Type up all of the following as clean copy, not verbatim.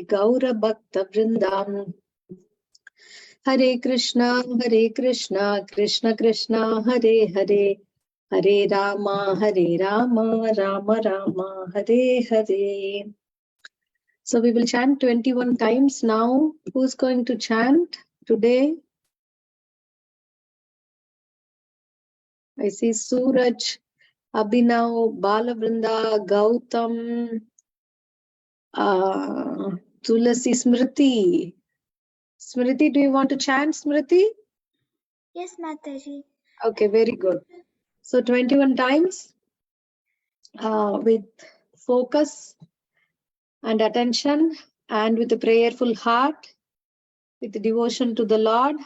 Gaura Bhakta Vrindam. Hare Krishna, Krishna Krishna, Hare Hare, Hare Rama, Rama Rama, Hare Hare. So we will chant 21 times now. Who's going to chant today? I see Suraj, Abhinav, Balavrinda, Gautam, Tulasi, Smriti. Smriti, do you want to chant, Smriti? Yes, Mataji. Okay, very good. So 21 times with focus and attention and with a prayerful heart, with devotion to the Lord.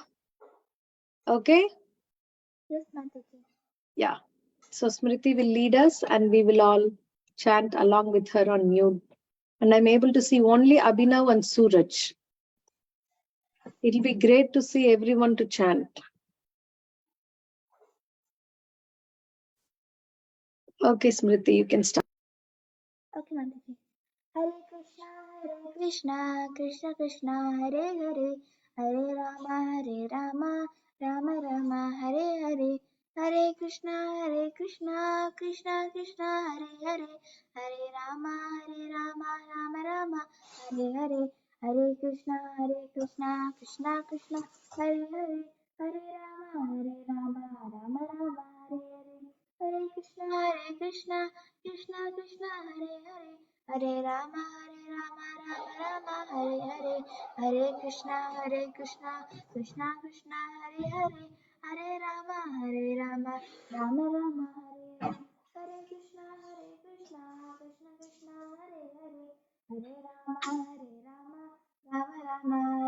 Okay? Yes, Mataji. Yeah. So Smriti will lead us and we will all chant along with her on mute. And I'm able to see only Abhinav and Suraj. It'll be great to see everyone to chant. Okay, Smriti, you can start. Okay, Mataji. Hare Krishna, Krishna Krishna, Hare Hare, Hare Rama, Rama Rama, Hare Hare, Hare Krishna, Krishna Krishna, Hare Hare, Hare Rama, Rama Rama, Hare Hare, Hare Krishna, Krishna Krishna, Hare Hare, Hare Rama, Rama Rama, Hare Hare, Hare Krishna, Krishna Krishna, Hare Hare, Hare Rama, Rama Rama, Hare Hare, Hare Krishna, Krishna Krishna, Hare Hare, Hare Rama, Rama Rama, Hare Hare, Hare Krishna, Krishna Krishna, Hare Hare, Hare Rama, Rama Rama, Hare Hare, Hare Krishna, Krishna Krishna, Hare Hare, Hare Rama, Rama Rama,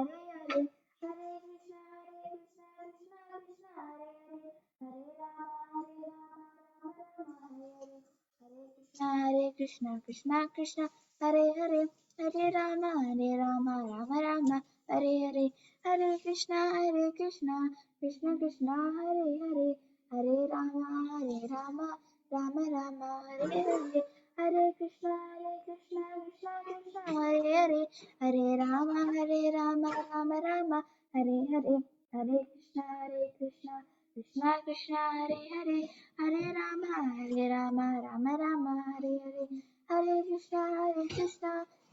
Hare Krishna, Krishna Hare Hare, Hare Rama, Rama Rama, Hare Hare, Hare Krishna, Krishna Krishna, Hare Hare, Hare Rama, Rama Rama, Hare Hare, Hare Krishna, Krishna Hare Hare, Hare Rama, Rama Rama, Hare Hare, Hare Krishna, Krishna Hare Hare, Hare Rama, Rama Rama, Hare Hare, Hare Krishna,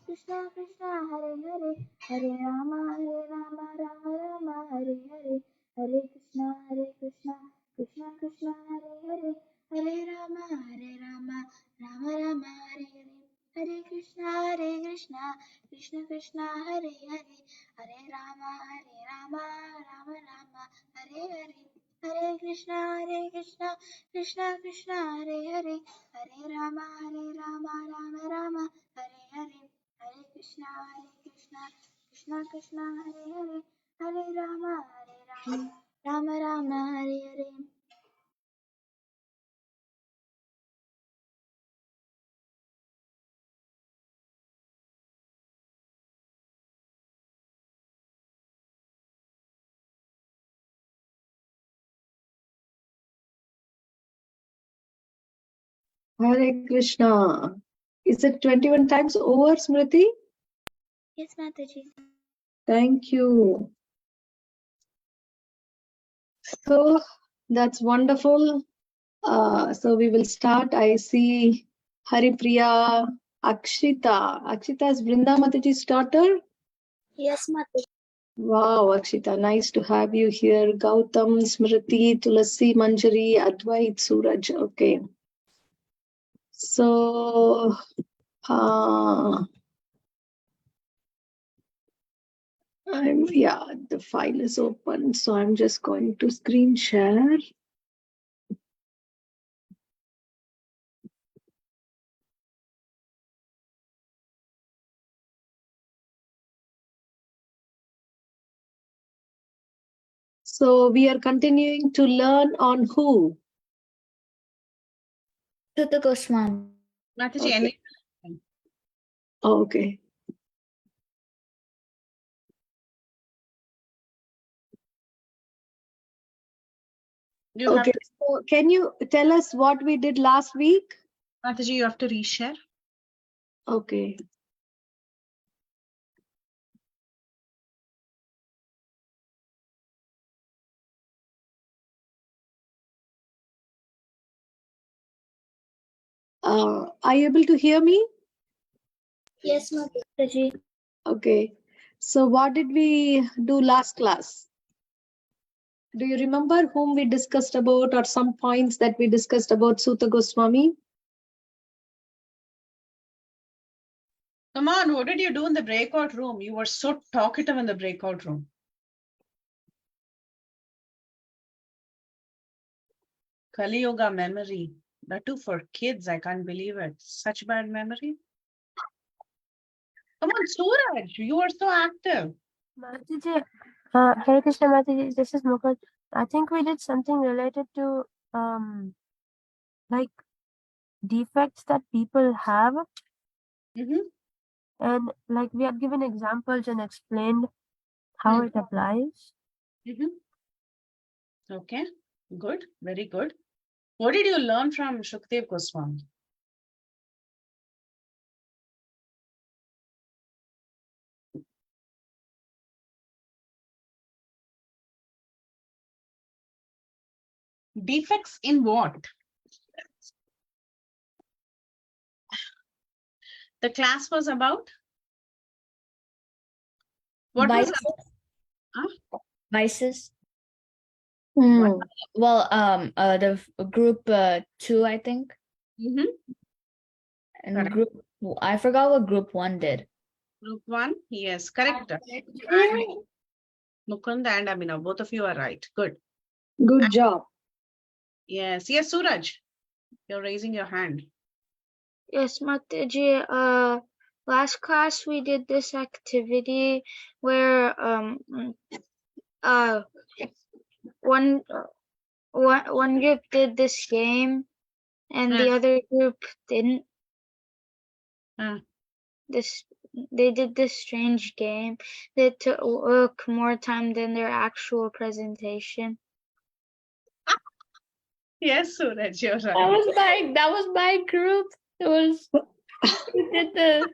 Krishna Hare Hare, Hare Rama, Rama Rama, Hare Hare, Hare Krishna, Krishna Hare Hare, Hare Rama, Rama Rama, Hare Hare, Hare Krishna, Krishna Hare Hare, Hare Rama, Rama Rama, Hare Hare, Hare Krishna, Krishna Hare Hare, Hare Rama, Rama Rama, Hare Hare, Hare Krishna, Krishna Hare Hare, Hare Rama, Rama Rama, Hare Hare. Hare Krishna. Is it 21 times over, Smriti? Yes, Mataji. Thank you. So that's wonderful. So we will start. I see Haripriya, Akshita. Akshita is Vrinda Mataji's daughter. Yes, Mataji. Wow, Akshita, nice to have you here. Gautam, Smriti, Tulasi, Manjari, Advait, Suraj. Okay. So, the file is open. So I'm just going to screen share. So we are continuing to learn on who? SUTA GOSWAMI. Mataji, Okay. Okay. Okay. So can you tell us what we did last week? Mataji, you have to reshare. Okay. Are you able to hear me? Yes, Mataji. Okay. So what did we do last class? Do you remember whom we discussed about or some points that we discussed about Suta Goswami? Come on, what did you do in the breakout room? You were so talkative in the breakout room. Kali Yoga memory. That too for kids. I can't believe it. Such bad memory. Come on, Suraj, you are so active. Mataji, Hare Krishna Mataji, this is Mukul. I think we did something related to like defects that people have, and like we had given examples and explained how it applies. Okay, good, very good. What did you learn from Shukdev Goswami? Defects in what? The class was about? What was Vices. it? Huh? Vices. Hmm. Well, the group 2, I think, and Correct. group. I forgot what group 1 did. Group 1, yes, correct. Mukund and Abhinav, both of you are right. Good. Good job. Yes, yes, Suraj, you're raising your hand. Yes, Mataji. Last class we did this activity where one group did this game and the other group didn't. They did this strange game that took more time than their actual presentation. Yes, Suraj, you're right. That was my group. It was. We did the.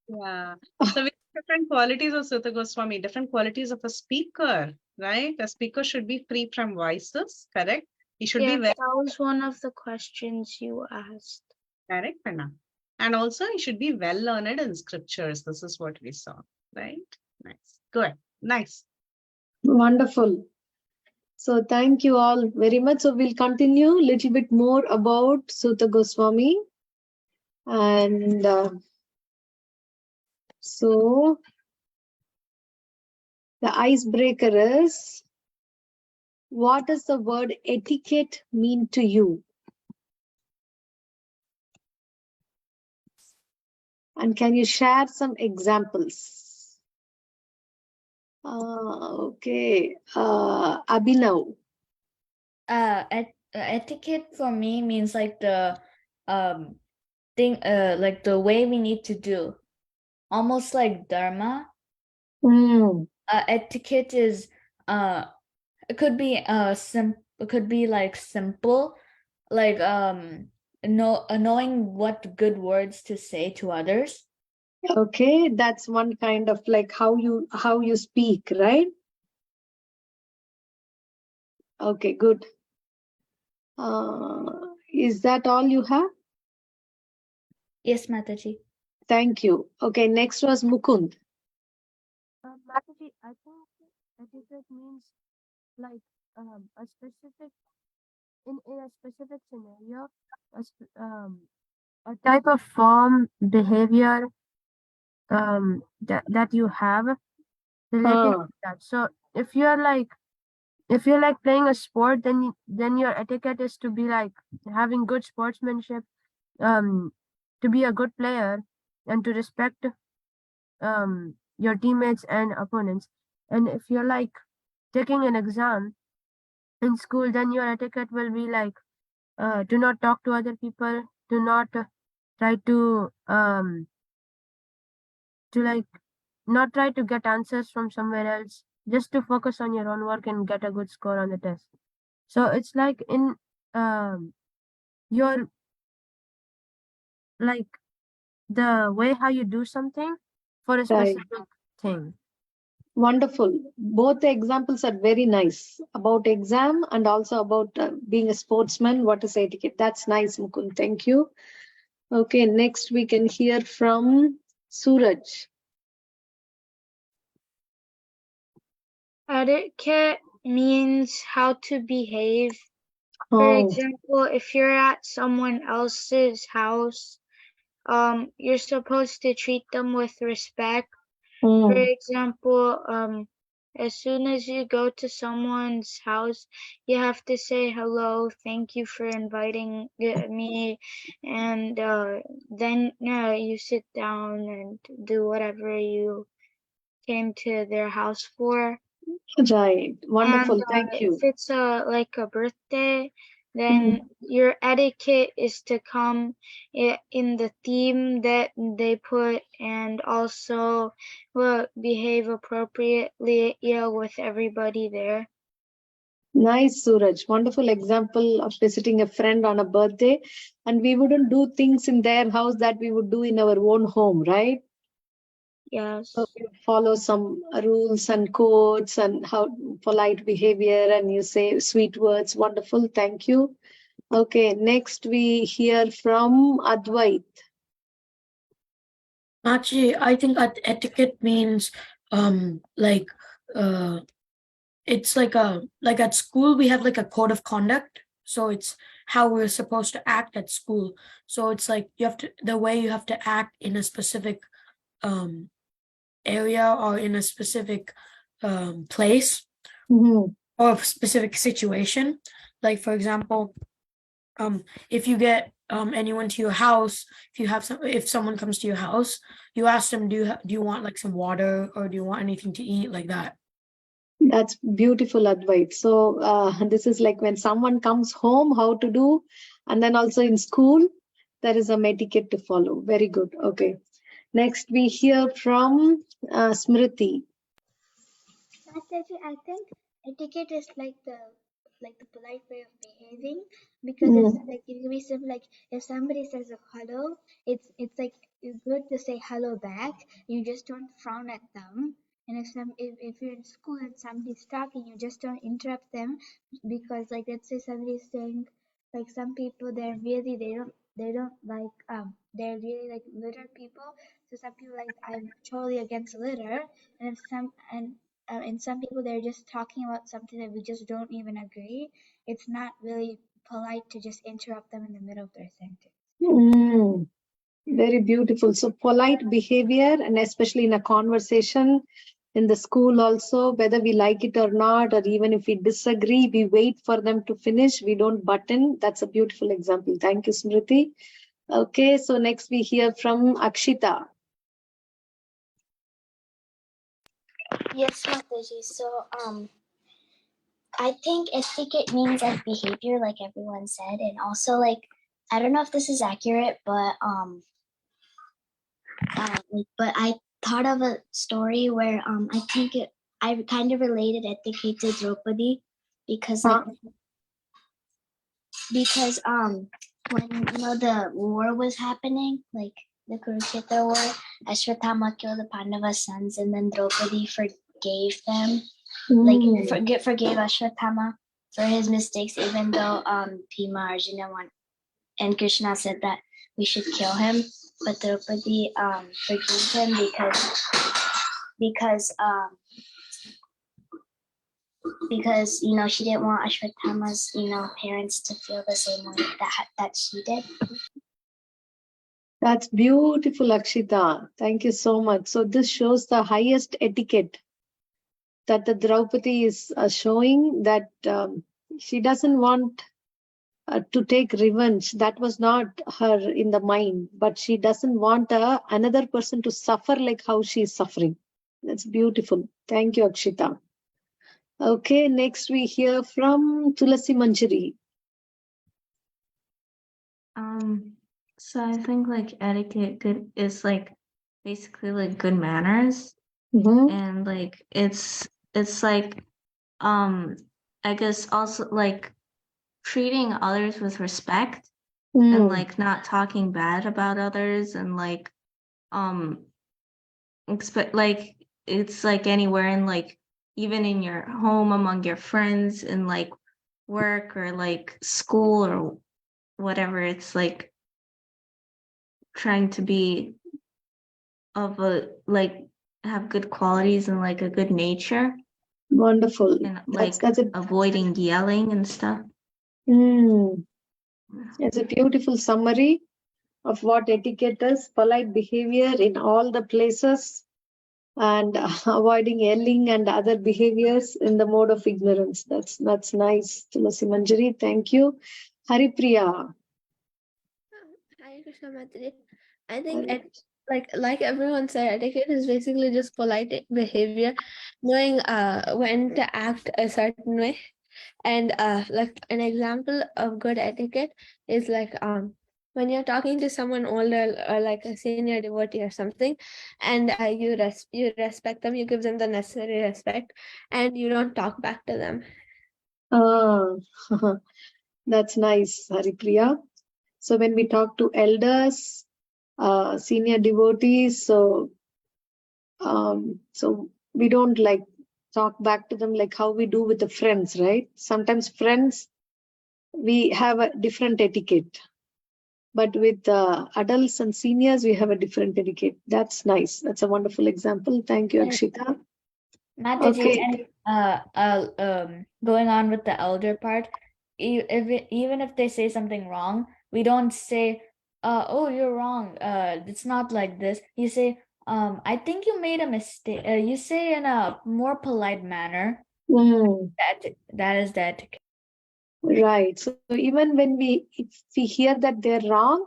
Yeah. So we have different qualities of Sutta Goswami, different qualities of a speaker, right? A speaker should be free from vices, correct? He should be That was one of the questions you asked. correct, Panna. And also he should be well learned in scriptures. This is what we saw, right? Nice. Good. Nice. Wonderful. So thank you all very much. So we'll continue a little bit more about Suta Goswami. And so the icebreaker is, what does the word etiquette mean to you? And can you share some examples? Okay. Abhinav. Etiquette for me means like the thing, like the way we need to do, almost like dharma. Etiquette is it could be it could be like simple, like knowing what good words to say to others. Okay, that's one kind of like how you speak, right? Okay, good. Is that all you have? Yes, Mataji. Thank you. Okay, next was Mukund. Mataji, I think etiquette means like a specific in a specific scenario, a type of form, behavior that you have related to that. So if you're like playing a sport, then your etiquette is to be like having good sportsmanship, to be a good player and to respect your teammates and opponents. And if you're like taking an exam in school, then your etiquette will be like do not talk to other people, do not try to like not try to get answers from somewhere else, just to focus on your own work and get a good score on the test. So it's like in your like the way how you do something for a specific thing. Wonderful. Both the examples are very nice about exam and also about being a sportsman. What is etiquette? That's nice, Mukund. Thank you. Okay, next we can hear from Suraj. Etiquette means how to behave. For Oh, example, if you're at someone else's house, you're supposed to treat them with respect. For example, as soon as you go to someone's house, you have to say hello, thank you for inviting me, and then you sit down and do whatever you came to their house for. right. Wonderful. And Thank if you. it's like a birthday, then your etiquette is to come in the theme that they put, and also behave appropriately with everybody there. Nice, Suraj. Wonderful example of visiting a friend on a birthday. And we wouldn't do things in their house that we would do in our own home, right? Yes. So you follow some rules and codes and how polite behavior, and you say sweet words. Wonderful. Thank you. Okay, next we hear from Advait. Actually, I think etiquette means like it's like at school we have like a code of conduct. So it's how we're supposed to act at school. So it's like the way you have to act in a specific area or in a specific place or a specific situation. Like for example, if you get anyone to your house, if someone comes to your house, you ask them, do you want like some water or do you want anything to eat, like that. That's beautiful advice. So this is like when someone comes home, how to do, and then also in school, there is a etiquette to follow. Very good. Okay. Next we hear from Smriti. Mataji, I think etiquette is like the polite way of behaving, because it's like it can be simple. Like if somebody says a hello, it's like it's good to say hello back. You just don't frown at them. And if you're in school and somebody's talking, you just don't interrupt them, because like let's say somebody's saying, like some people they don't like they're really like litter people. So some people like, I'm totally against litter, and some people they're just talking about something that we just don't even agree. It's not really polite to just interrupt them in the middle of their sentence. Very beautiful. So polite behavior, and especially in a conversation, in the school also, whether we like it or not, or even if we disagree, we wait for them to finish. We don't butt in. That's a beautiful example. Thank you, Smriti. Okay, so next we hear from Akshita. Yes, Mataji. So, I think etiquette means like behavior, like everyone said, and also like I don't know if this is accurate, but but I thought of a story where I think I kind of related etiquette to Draupadi, because when the war was happening, like the Kurukshetra war, Ashwatthama killed the Pandava's sons, and then Draupadi forgave them, forgave Ashwatthama for his mistakes, even though Bhima, Arjuna and Krishna said that we should kill him, but Draupadi forgave him because she didn't want Ashwatthama's parents to feel the same way that she did. That's beautiful, Akshita. Thank you so much. So this shows the highest etiquette that the Draupadi is showing, that she doesn't want to take revenge. That was not her in the mind, but she doesn't want another person to suffer like how she is suffering. That's beautiful. Thank you, Akshita. Okay, next we hear from Tulasi Manjari. So I think like etiquette is like basically like good manners, and like it's like I guess also like treating others with respect, and like not talking bad about others, and like expect like it's like anywhere in like even in your home among your friends and like work or like school or whatever. It's like trying to be of a like have good qualities and like a good nature Wonderful. and like That's a avoiding yelling and stuff. It's a beautiful summary of what etiquette is, polite behavior in all the places, and avoiding yelling and other behaviors in the mode of ignorance. That's nice, Tulasi Manjari. Thank you. Haripriya. Hi, Krishna Mataji. I think like everyone said, etiquette is basically just polite behavior, knowing when to act a certain way. And like an example of good etiquette is like when you're talking to someone older or like a senior devotee or something, and you respect them, you give them the necessary respect, and you don't talk back to them. That's nice, Haripriya. So when we talk to elders, senior devotees, so we don't like talk back to them like how we do with the friends, right? Sometimes friends, we have a different etiquette, but with adults and seniors, we have a different etiquette. That's nice. That's a wonderful example. Thank you, Akshita. Mataji, and going on with the elder part, even if they say something wrong, we don't say, "Oh, you're wrong. It's not like this." You say, "I think you made a mistake." You say in a more polite manner. That is the etiquette. Right. So even when if we hear that they're wrong,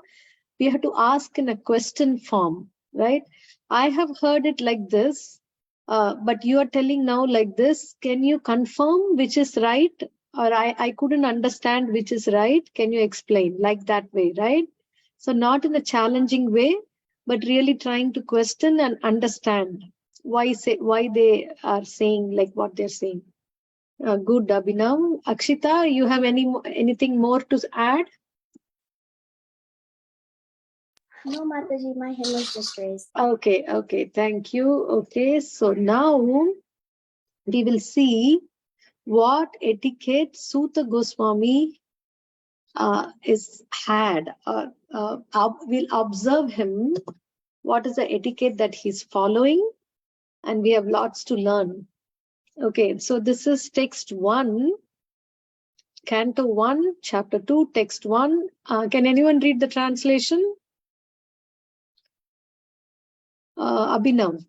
we have to ask in a question form, right? I have heard it like this, but you are telling now like this. Can you confirm which is right? Or I couldn't understand which is right. Can you explain? Like that way, right? So not in a challenging way, but really trying to question and understand why they are saying like what they're saying. Good, Abhinav. Akshita, you have anything more to add? No, Mataji, my hand was just raised. Okay, thank you. Okay, so now we will see what etiquette Suta Goswami we'll observe him, what is the etiquette that he's following, and we have lots to learn. Okay, so this is text 1, Canto 1, Chapter 2, Text 1. Can anyone read the translation? Abhinav.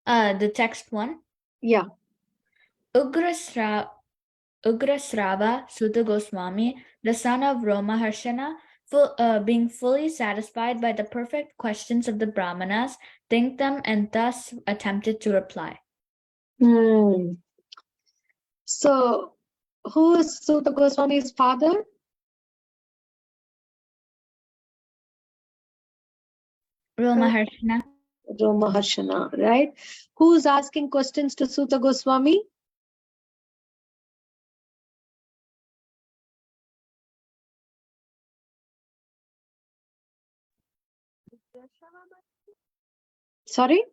The text one. Yeah. Ugrasrava Suta Goswami, the son of Romaharshana, being fully satisfied by the perfect questions of the Brahmanas, thanked them and thus attempted to reply. So, who is Suta Goswami's father? Romaharshana. Romaharshana, right? Who's asking questions to Suta Goswami? Sorry?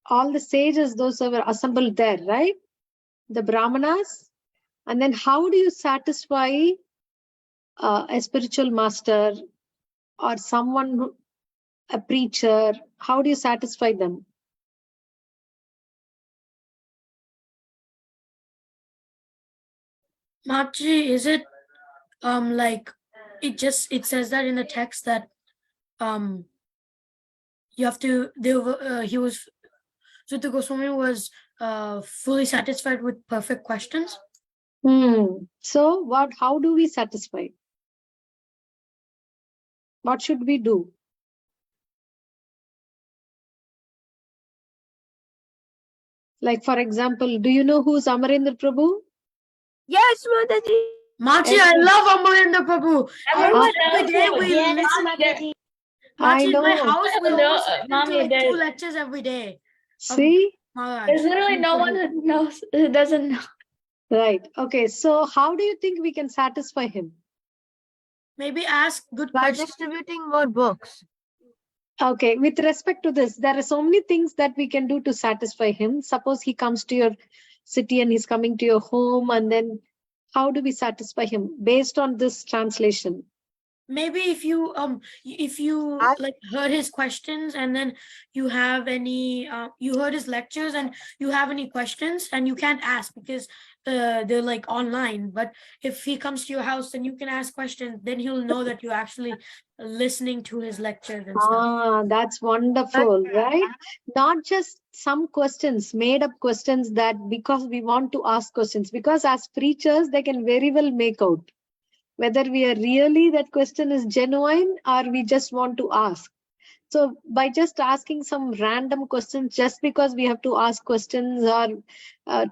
All the sages, those who were assembled there, right? The Brahmanas. And then how do you satisfy a spiritual master or someone, a preacher? How do you satisfy them? Mataji, is it like it says that in the text that you have to Suta Goswami was fully satisfied with perfect questions. So how do we satisfy? What should we do? Like, for example, do you know who's Amarendra Prabhu? Yes, Mataji. Mataji, I love Amarendra Prabhu. Every day we Mataji. Mataji, in my house we No, almost listen Mommy, to like there's- 2 lectures every day. See? There's literally no one who doesn't know. Right. Okay. So how do you think we can satisfy him? Maybe ask good By questions. distributing more books. Okay, with respect to this, there are so many things that we can do to satisfy him. Suppose he comes to your city and he's coming to your home, and then how do we satisfy him based on this translation? Maybe if you like heard his questions and then you have any you heard his lectures and you have any questions and you can't ask because they're like online, but if he comes to your house then you can ask questions, then he'll know that you're actually listening to his lectures and stuff. Ah, that's wonderful, right? Not just some questions, made up questions, that because we want to ask questions, because as preachers, they can very well make out whether we are really, that question is genuine or we just want to ask. So by just asking some random questions, just because we have to ask questions or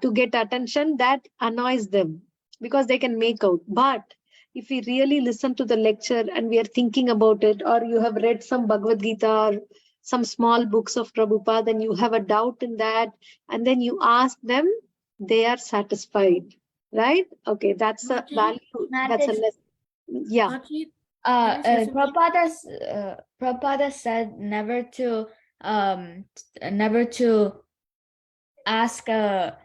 to get attention, that annoys them because they can make out. But if we really listen to the lecture and we are thinking about it, or you have read some Bhagavad Gita or some small books of Prabhupada, then you have a doubt in that, and then you ask them, they are satisfied, right? Okay, that's a value. That's a lesson. Yeah. Mataji, can I say something? Prabhupada said never to ask a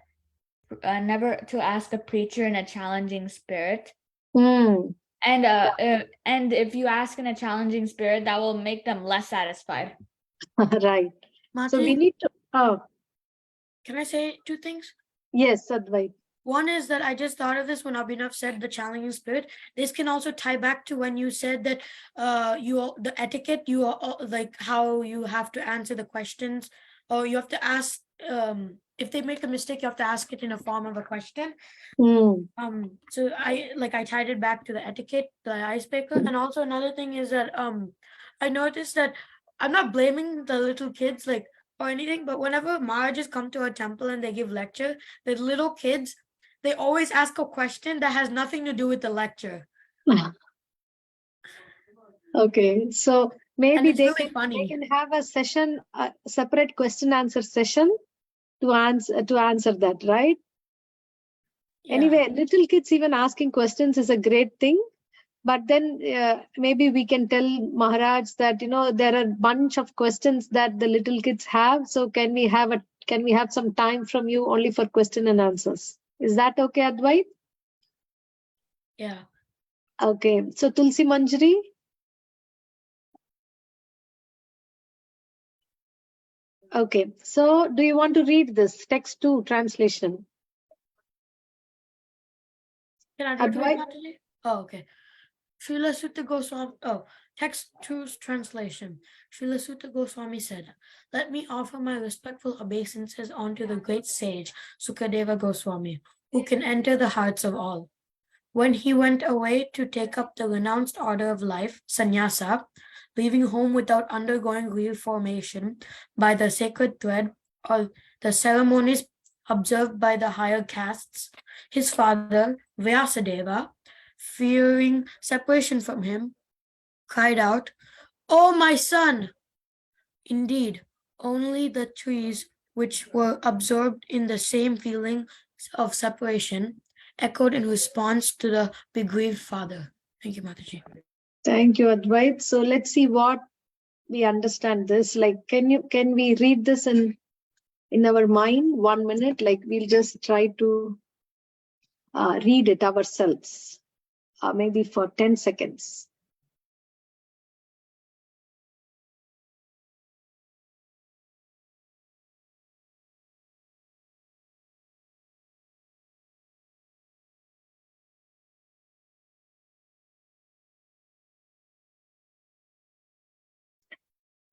never to ask a preacher in a challenging spirit. Mm. And if you ask in a challenging spirit, that will make them less satisfied. Right. So we Mataji, need to. can I say two things? Yes, Advait. One is that I just thought of this when Abhinav said the challenging spirit. This can also tie back to when you said that the etiquette, you are like how you have to answer the questions, or you have to ask if they make a mistake, you have to ask it in a form of a question. Mm. So I tied it back to the etiquette, the icebreaker, and also another thing is that I noticed that I'm not blaming the little kids like or anything, but whenever Maharajas come to a temple and they give lecture, the little kids, they always ask a question that has nothing to do with the lecture. Okay, so And maybe it's they really funny. can have a session, a separate question answer session to answer that, right? Yeah. Anyway, little kids even asking questions is a great thing. But then maybe we can tell Maharaj that there are a bunch of questions that the little kids have. So can we have some time from you only for question and answers? Is that okay, Advait? Yeah. Okay. So Tulsi Manjari. Okay. So do you want to read this text 2 translation? Can I do it, Advait? Mataji? Oh, okay. Srila Sutta Goswami, text 2's translation. Srila Sutta Goswami said, "Let me offer my respectful obeisances unto the great sage Sukadeva Goswami, who can enter the hearts of all. When he went away to take up the renounced order of life, sannyasa, leaving home without undergoing reformation by the sacred thread or the ceremonies observed by the higher castes, his father, Vyasadeva, fearing separation from him, cried out, 'O my son!' Indeed, only the trees which were absorbed in the same feeling of separation echoed in response to the bereaved father." Thank you, Mataji. Thank you, Advait. So let's see what we understand this. Like, can we read this in our mind 1 minute? Like, we'll just try to read it ourselves, maybe for 10 seconds.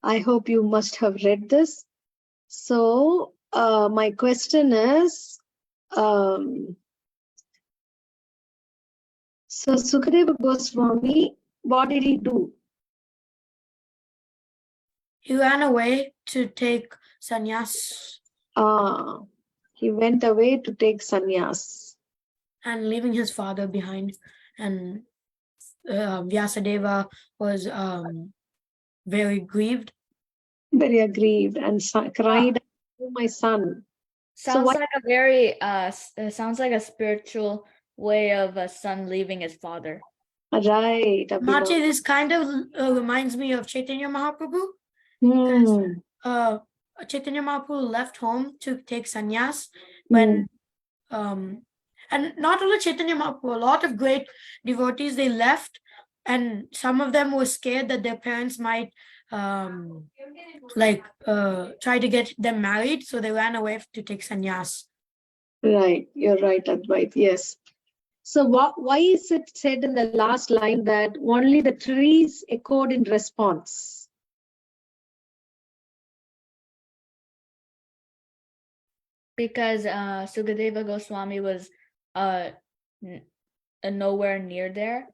I hope you must have read this. So my question is, so Sukadeva Goswami, what did he do? He ran away to take sannyas. He went away to take sannyas. And leaving his father behind. And Vyasadeva was very grieved. Very aggrieved and cried, "Oh, my son." Sounds like a very sounds like a spiritual way of a son leaving his father. Right. Machi, this kind of reminds me of Chaitanya Mahaprabhu. Chaitanya Mahaprabhu left home to take sannyas when and not only Chaitanya Mahaprabhu, a lot of great devotees, they left, and some of them were scared that their parents might try to get them married, so they ran away to take sannyas. Right, you're right, Advait. Yes. So why is it said in the last line that only the trees echoed in response? Because Sukadeva Goswami was nowhere near there.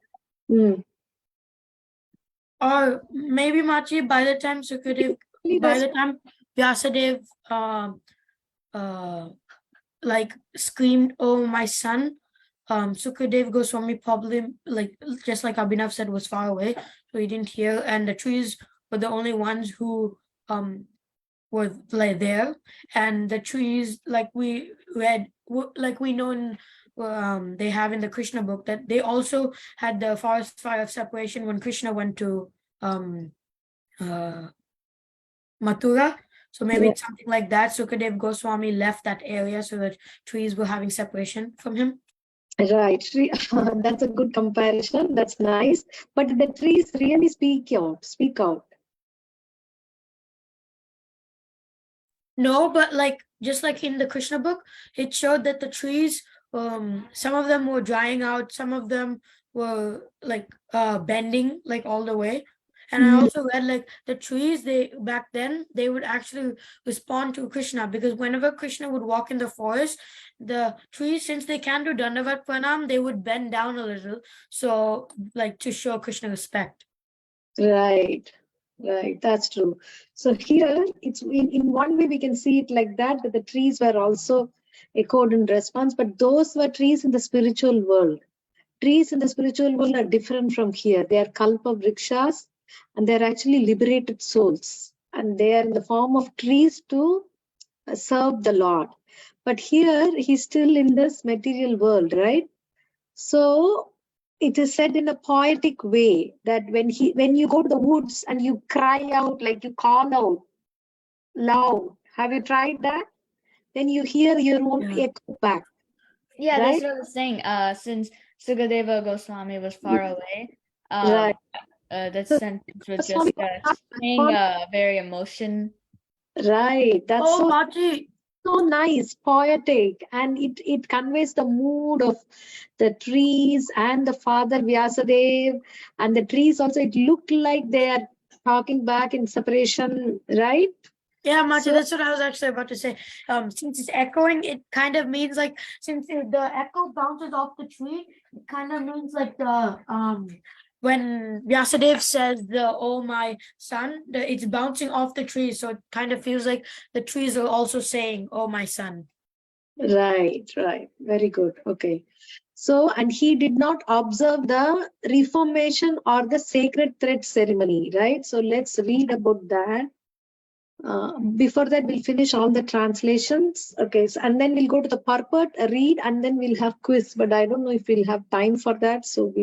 Or maybe Machi, by the time Vyasadev screamed, "Oh my son," Sukadev Goswami probably, just like Abhinav said, was far away, so he didn't hear, and the trees were the only ones who were there, and the trees, like we read, like we know in they have in the Krishna book, that they also had the forest fire of separation when Krishna went to Mathura. So maybe it's something like that. Sukadev Goswami left that area so that trees were having separation from him. Right. That's a good comparison. That's nice. But the trees really speak out. No, but just like in the Krishna book, it showed that the trees, some of them were drying out, some of them were bending all the way. And I also read the trees, back then they would actually respond to Krishna, because whenever Krishna would walk in the forest, the trees, since they can't do Dandavat Pranam, they would bend down a little, so to show Krishna respect. Right, that's true. So here, it's in one way we can see it like that the trees were also echoed in response, but those were trees in the spiritual world. Trees in the spiritual world are different from here. They are kalpa vrikshas, and they're actually liberated souls, and they are in the form of trees to serve the Lord. But here he's still in this material world, right? So it is said in a poetic way that when you go to the woods and you cry out, you call out loud, have you tried that? Then you hear your own echo back. Yeah, right? that's what I was saying. Since Sukadeva Goswami was far away, Right. that So sentence was just saying very emotion. Right. That's so nice, poetic, and it conveys the mood of the trees and the father Vyasadev, and the trees also, it looked like they are talking back in separation, right? Yeah, Machi, that's what I was actually about to say. Since it's echoing, it kind of means since the echo bounces off the tree, it kind of means when Vyasadev says "Oh my son," it's bouncing off the tree, so it kind of feels like the trees are also saying "Oh my son." Right. Very good. Okay. So, and he did not observe the reformation or the sacred thread ceremony, right? So let's read about that. Before that, we'll finish all the translations. Okay, so, and then we'll go to the purport, read, and then we'll have quiz. But I don't know if we'll have time for that. So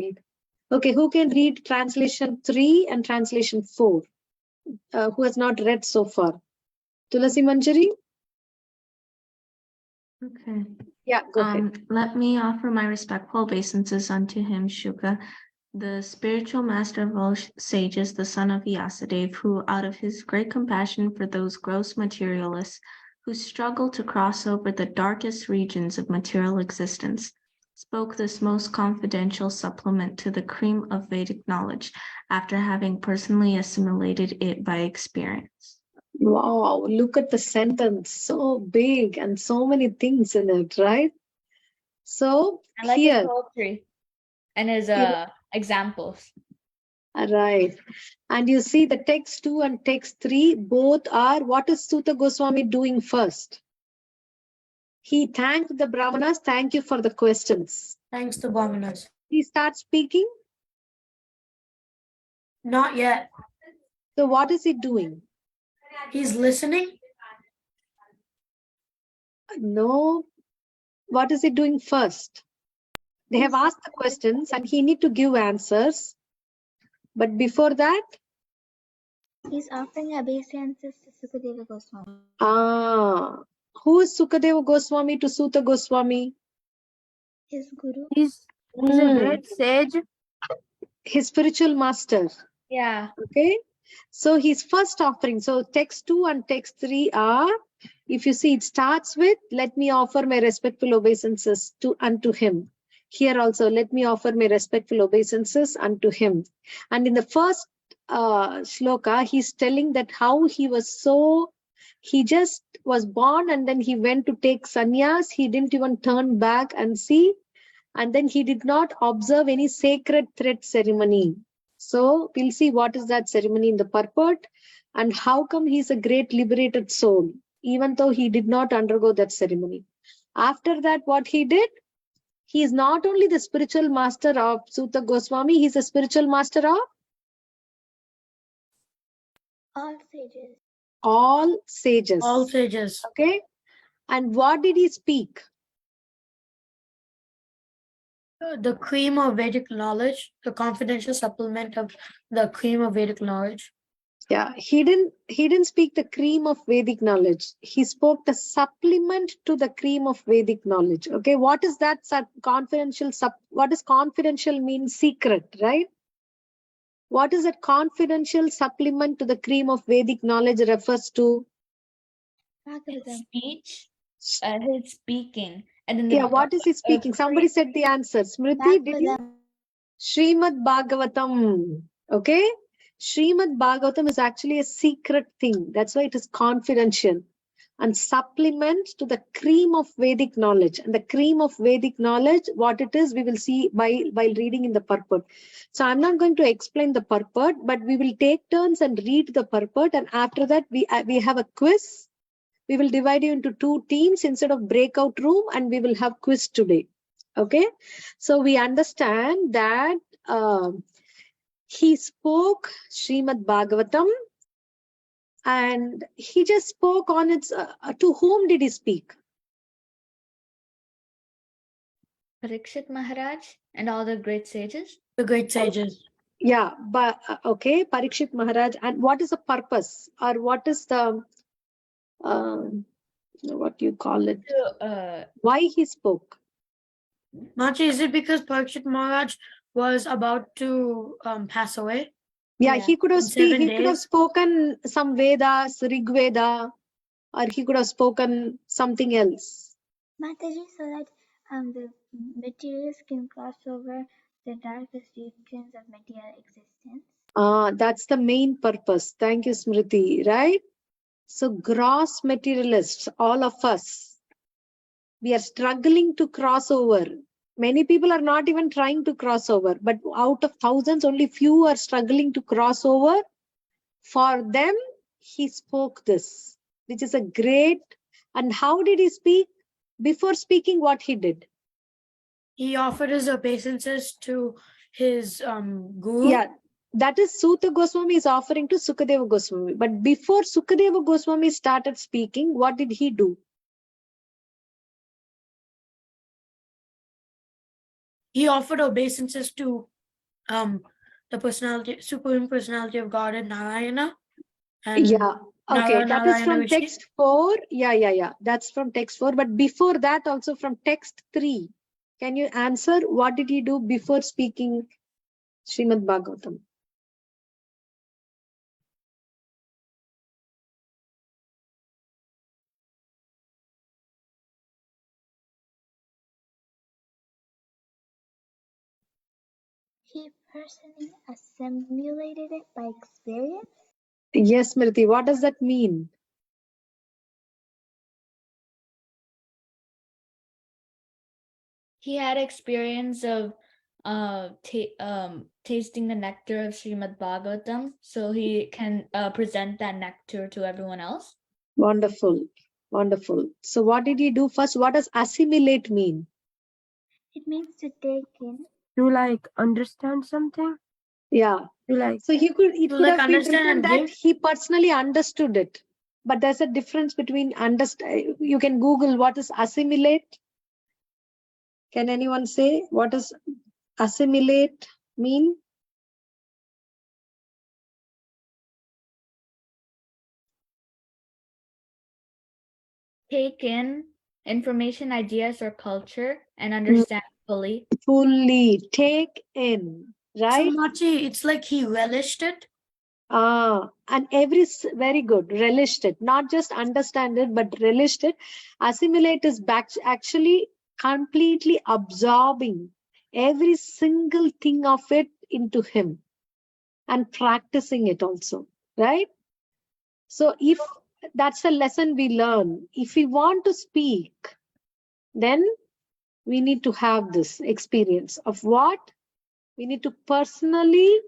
okay, who can read translation 3 and translation 4? Who has not read so far? Tulasi Manjari? Okay. Yeah, go ahead. Let me offer my respectful obeisances unto him, Shuka, the spiritual master of all sages, the son of Vyasadeva, who, out of his great compassion for those gross materialists who struggle to cross over the darkest regions of material existence, spoke this most confidential supplement to the cream of Vedic knowledge after having personally assimilated it by experience. Wow, look at the sentence, so big and so many things in it, right? So I like here, his poetry and his examples. Right. And you see the text 2 and text 3, both are, what is SUTA Goswami doing first? He thanked the Brahmanas, thank you for the questions. Thanks to Brahmanas. He starts speaking? Not yet. So what is he doing? He's listening? No. What is he doing first? They have asked the questions and he need to give answers. But before that? He's offering obeisances to Sukadeva Goswami. Who is Sukadeva Goswami to Suta Goswami? His guru. He's a great sage. His spiritual master. Yeah. Okay. So his first offering. So text 2 and text 3 are, if you see, it starts with, let me offer my respectful obeisances unto him. Here also, let me offer my respectful obeisances unto him. And in the first shloka, he's telling that how he just was born and then he went to take sannyas. He didn't even turn back and see. And then he did not observe any sacred thread ceremony. So we'll see what is that ceremony in the purport and how come he's a great liberated soul, even though he did not undergo that ceremony. After that, what he did, he is not only the spiritual master of Suta Goswami, he's a spiritual master of All sages. all sages. All sages. Okay. And what did he speak? The cream of Vedic knowledge, the confidential supplement of the cream of Vedic knowledge. Yeah, he didn't speak the cream of Vedic knowledge. He spoke the supplement to the cream of Vedic knowledge. Okay, what is that confidential? What does confidential mean? Secret, right? What is that confidential supplement to the cream of Vedic knowledge refers to? His speech, his speaking. And then Yeah, what is he speaking? Somebody said the answer. Smriti, did you? Srimad Bhagavatam. Okay? Srimad Bhagavatam is actually a secret thing. That's why it is confidential. And supplement to the cream of Vedic knowledge. And the cream of Vedic knowledge, what it is, we will see while reading in the purport. So I'm not going to explain the purport, but we will take turns and read the purport. And after that, we have a quiz. We will divide you into 2 teams instead of breakout room, and we will have quiz today. Okay, so we understand that he spoke Srimad Bhagavatam, and he just spoke on its. To whom did he speak? Parikshit Maharaj and all the great sages. The great sages. Yeah, but okay, Parikshit Maharaj. And what is the purpose, or what is the what do you call it? Why he spoke? Mataji, is it because Parikshit Maharaj was about to pass away? Yeah, he could have In 7 he could have days. spoken some Vedas, Rig Veda, or he could have spoken something else. Mataji, so that the materials can cross over the darkest regions of material existence. That's the main purpose. Thank you, Smriti, right? So gross materialists, all of us, we are struggling to cross over. Many people are not even trying to cross over, but out of thousands, only few are struggling to cross over. For them, he spoke this, which is a great. And how did he speak? Before speaking, what he did? He offered his obeisances to his guru. Yeah, that is Suta Goswami is offering to Sukadeva Goswami. But before Sukadeva Goswami started speaking, what did he do? He offered obeisances to the personality, supreme personality of God and Narayana. And Yeah. Okay, that is from Rishi. text 4. Yeah. That's from text 4. But before that, also from text 3. Can you answer what did he do before speaking Srimad Bhagavatam? He personally assimilated it by experience. Yes, Smriti, what does that mean? He had experience of tasting the nectar of Srimad Bhagavatam, so he can present that nectar to everyone else. Wonderful. So what did he do first? What does assimilate mean? It means to take in. To like understand something. Yeah. Like, so it could like have been understand written and that give? he personally understood it. But there's a difference between understand. You can Google what is assimilate. Can anyone say what does assimilate mean? take in information, ideas, or culture and understand fully. Fully take in, So right? Machi, it's like he relished it. And very good, relished it, not just understand it, but relished it. Assimilate is back actually completely absorbing every single thing of it into him and practicing it also, right? So if that's a lesson we learn, if we want to speak, then we need to have this experience of what? We need to personally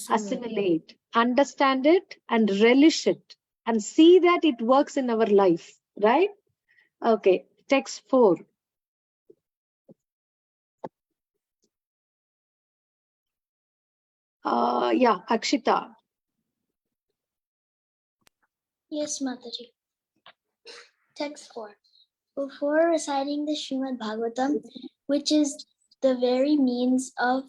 assimilate, understand it, and relish it, and see that it works in our life, right? Okay, text 4. Yeah, Akshita. Yes, Mataji. Text 4. Before reciting the Srimad Bhagavatam, which is the very means of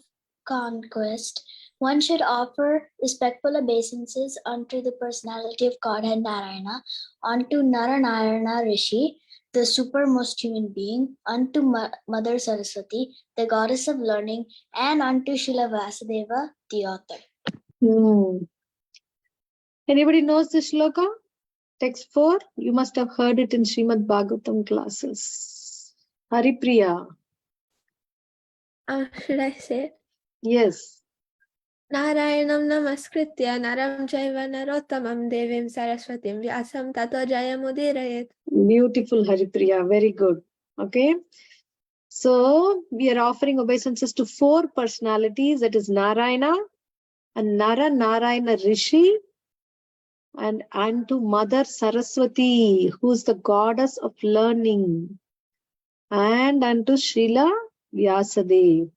conquest, one should offer respectful obeisances unto the personality of Godhead Narayana, unto Naranayana Rishi, the supermost human being, unto Mother Saraswati, the goddess of learning, and unto Srila Vasudeva, the author. Anybody knows this shloka? Text 4, you must have heard it in Srimad Bhagavatam classes. Haripriya. Should I say it? Yes. Narayanam namaskritya naram chaiva narottamam devim saraswatim vyasam tato jayamudirayet. Beautiful, Haripriya. Very good. Okay. So we are offering obeisances to 4 personalities, that is Narayana and Narayana Rishi, and unto Mother Saraswati, who's the goddess of learning, and unto Srila Vyasadev.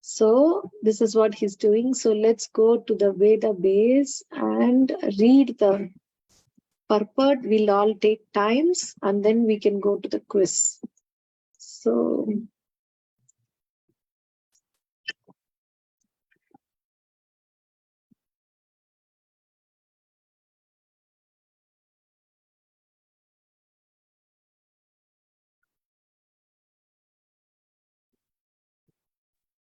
So this is what he's doing. So let's go to the Veda base and read the purport. We'll all take times and then we can go to the quiz. So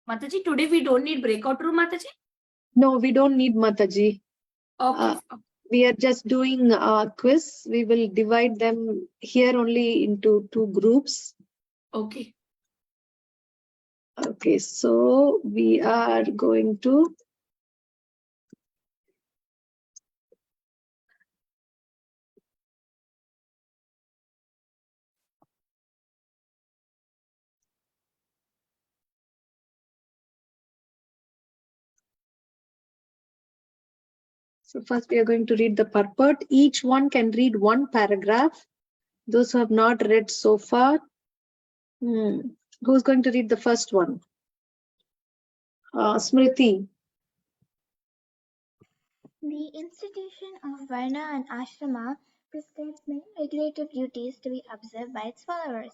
Mataji, today we don't need breakout room, Mataji? no, we don't need Mataji. Okay. We are just doing a quiz. We will divide them here only into 2 groups. Okay. Okay, so we are going to So first we are going to read the purport. Each one can read 1 paragraph. Those who have not read so far, who's going to read the first one? Smriti. The institution of Varna and Ashrama prescribes many regulative duties to be observed by its followers.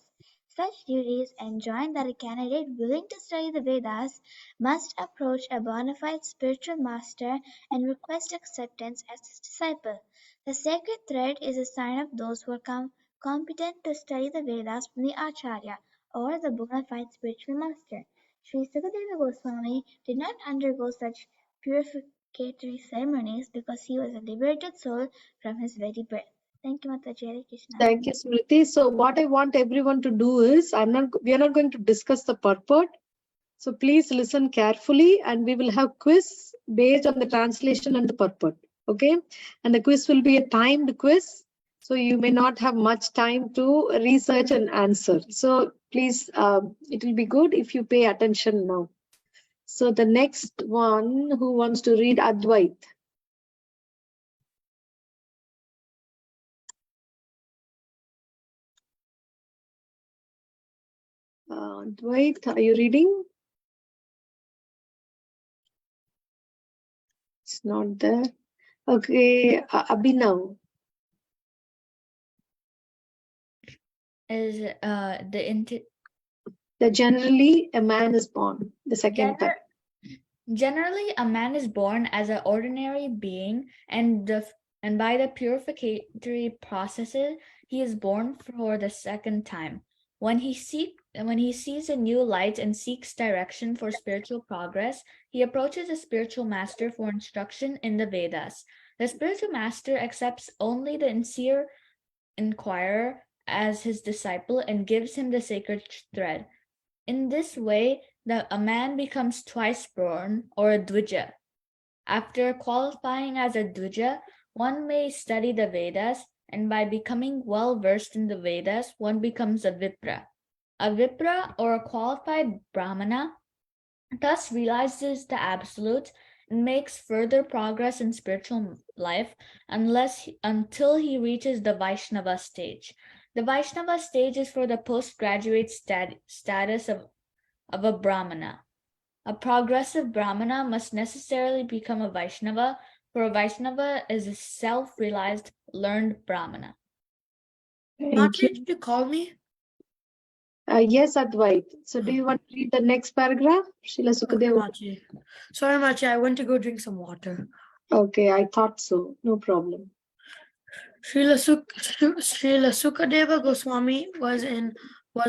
Such duties enjoin that a candidate willing to study the Vedas must approach a bona fide spiritual master and request acceptance as his disciple. The sacred thread is a sign of those who are competent to study the Vedas from the Acharya, or the bona fide spiritual master. Sri Sukadeva Goswami did not undergo such purificatory ceremonies because he was a liberated soul from his very birth. Thank you, Mataji. Hare Krishna. Thank you, Smriti. So what I want everyone to do is, we are not going to discuss the purport. So please listen carefully and we will have quiz based on the translation and the purport. Okay. And the quiz will be a timed quiz. So you may not have much time to research and answer. So please, it will be good if you pay attention now. So the next one, who wants to read Advait? Advait, are you reading? It's not there. Okay, Abhinav. Is Generally a man is born, the second part. Generally, a man is born as an ordinary being, and by the purificatory processes, he is born for the second time. When he sees a new light and seeks direction for spiritual progress, he approaches a spiritual master for instruction in the Vedas. The spiritual master accepts only the sincere inquirer as his disciple and gives him the sacred thread. In this way, a man becomes twice born, or a dvija. After qualifying as a dvija, one may study the Vedas, and by becoming well versed in the Vedas, one becomes a vipra. A vipra, or a qualified brahmana, thus realizes the absolute and makes further progress in spiritual life until he reaches the Vaishnava stage. The Vaishnava stage is for the postgraduate status of a brahmana. A progressive brahmana must necessarily become a Vaishnava, for a Vaishnava is a self-realized, learned brahmana. Thank you. Did you call me? Yes, Advait. So do you want to read the next paragraph? Srila Sukadeva. Machi. Sorry, Machi, I went to go drink some water. Okay, I thought so. No problem. Srila Sukadeva Goswami was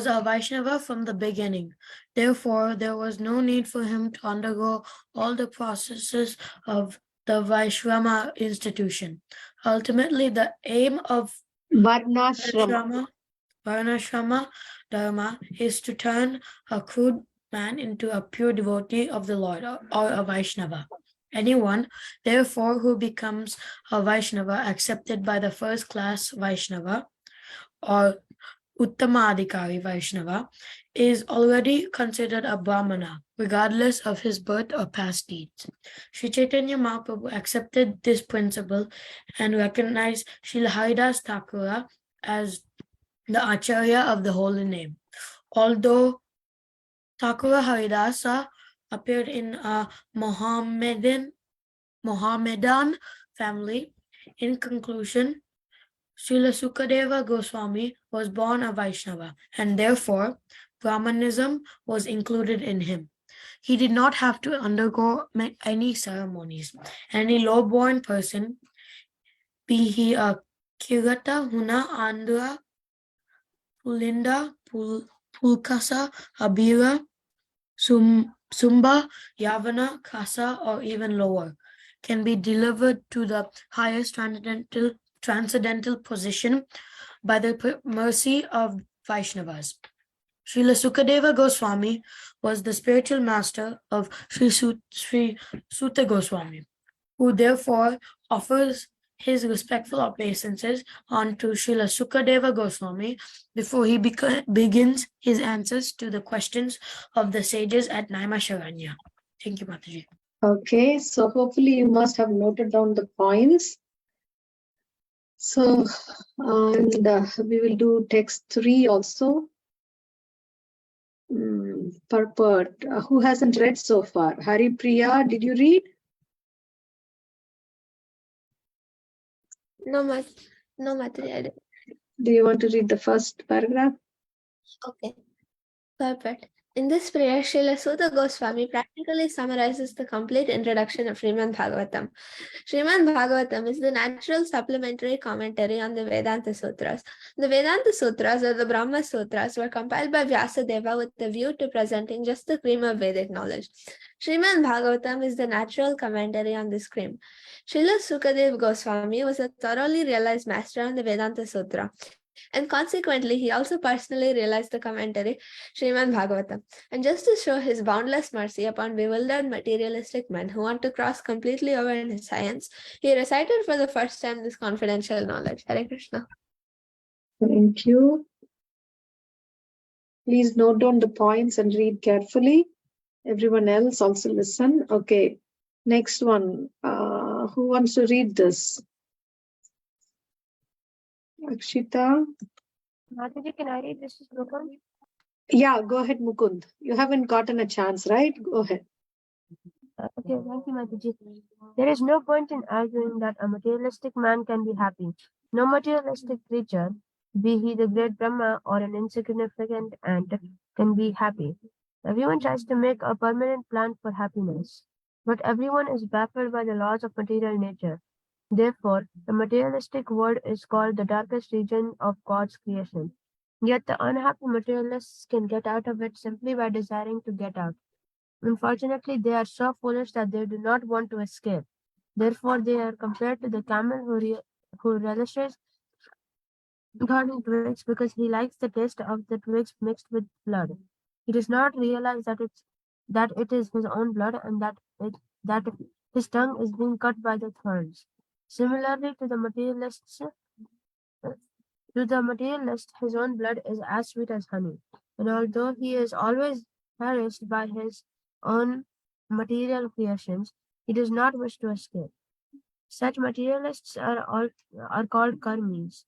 a Vaishnava from the beginning. Therefore, there was no need for him to undergo all the processes of the Vaishrama institution. Ultimately, the aim of Varnashrama Dharma is to turn a crude man into a pure devotee of the Lord, or a Vaishnava. Anyone, therefore, who becomes a Vaishnava accepted by the first class Vaishnava or Uttamadhikari Vaishnava is already considered a Brahmana, regardless of his birth or past deeds. Sri Chaitanya Mahaprabhu accepted this principle and recognized Srila Haridas Thakura as the Acharya of the holy name. Although Thakura Haridasa appeared in a Mohammedan family, in conclusion, Srila Sukadeva Goswami was born a Vaishnava, and therefore Brahmanism was included in him. He did not have to undergo any ceremonies. Any low-born person, be he a Kirata, Huna, Andhra, Pulinda, Pulkasa, Abira, Sumba, Yavana, Kasa, or even lower, can be delivered to the highest transcendental position by the mercy of Vaishnavas. Srila Sukadeva Goswami was the spiritual master of Sri Suta Goswami, who therefore offers his respectful obeisances unto Srila Sukadeva Goswami before he begins his answers to the questions of the sages at Naimisharanya. Thank you, Mataji. Okay, so hopefully you must have noted down the points. So, and we will do text 3 also. Purport. Who hasn't read so far? Hari Priya, did you read? No, Mataji. Do you want to read the first paragraph? Okay, perfect. In this prayer, Srila Suta Goswami practically summarizes the complete introduction of Srimad Bhagavatam. Srimad Bhagavatam is the natural supplementary commentary on the Vedanta Sutras. The Vedanta Sutras, or the Brahma Sutras, were compiled by Vyasadeva with the view to presenting just the cream of Vedic knowledge. Srimad Bhagavatam is the natural commentary on this cream. Srila Sukadeva Goswami was a thoroughly realized master on the Vedanta Sutra, and consequently, he also personally realized the commentary, Srimad Bhagavatam. And just to show his boundless mercy upon bewildered materialistic men who want to cross completely over in science, he recited for the first time this confidential knowledge. Hare Krishna. Thank you. Please note down the points and read carefully. Everyone else also listen. Okay. Next one. Who wants to read this? Akshita? Mataji, can I read this? Yeah, go ahead, Mukund. You haven't gotten a chance, right? Go ahead. Okay, thank you, Mataji. There is no point in arguing that a materialistic man can be happy. No materialistic creature, be he the great Brahma or an insignificant ant, can be happy. Everyone tries to make a permanent plan for happiness, but everyone is baffled by the laws of material nature. Therefore, the materialistic world is called the darkest region of God's creation. Yet the unhappy materialists can get out of it simply by desiring to get out. Unfortunately, they are so foolish that they do not want to escape. Therefore, they are compared to the camel who relishes garden twigs because he likes the taste of the twigs mixed with blood. He does not realize that it is his own blood and that his tongue is being cut by the thorns. Similarly to the materialist, his own blood is as sweet as honey, and although he is always harassed by his own material creations, he does not wish to escape. Such materialists are called karmis.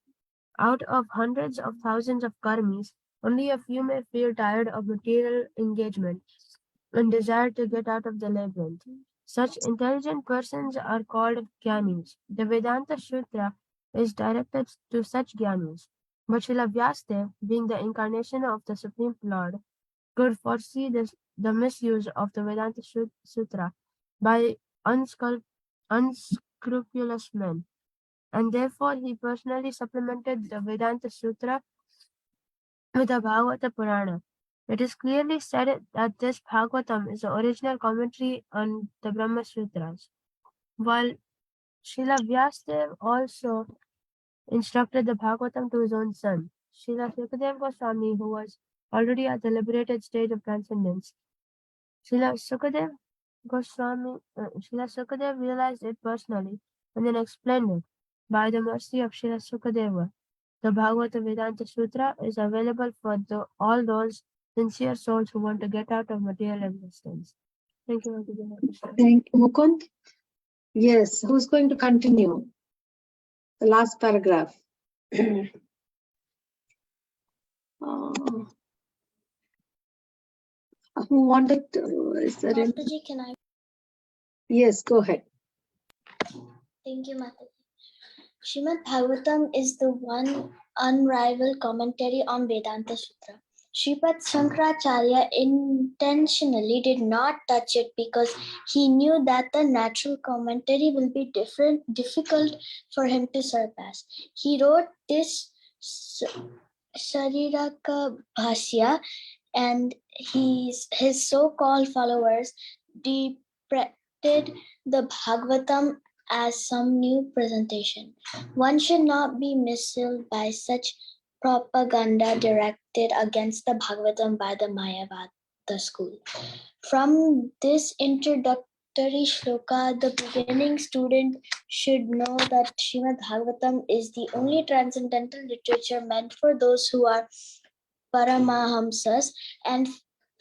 Out of hundreds of thousands of karmis, only a few may feel tired of material engagement and desire to get out of the labyrinth. Such intelligent persons are called jnanis. The Vedanta Sutra is directed to such jnanis. But Srila Vyasadeva, being the incarnation of the Supreme Lord, could foresee the misuse of the Vedanta Sutra by unscrupulous men, and therefore he personally supplemented the Vedanta Sutra with the Bhagavata Purana. It is clearly said that this Bhagavatam is the original commentary on the Brahma Sutras, while Srila Vyasadeva also instructed the Bhagavatam to his own son, Srila Sukadeva Goswami, who was already at the liberated stage of transcendence. Srila Sukadeva realized it personally and then explained it. By the mercy of Srila Sukadeva, the Bhagavata Vedanta Sutra is available for all those sincere souls who want to get out of material existence. Thank you, Mataji. Thank you, Mukund. Yes, who's going to continue? The last paragraph. Who wanted to, is there any? Mataji, can I? Yes, go ahead. Thank you, Mataji. Srimad Bhagavatam is the one unrivaled commentary on Vedanta Sutra. Sripad Shankaracharya intentionally did not touch it because he knew that the natural commentary will be difficult for him to surpass. He wrote this Shariraka Bhashya, and his so-called followers depicted the Bhagavatam as some new presentation. One should not be misled by such propaganda directed against the Bhagavatam by the Mayavada school. From this introductory shloka, the beginning student should know that Srimad Bhagavatam is the only transcendental literature meant for those who are Paramahamsas and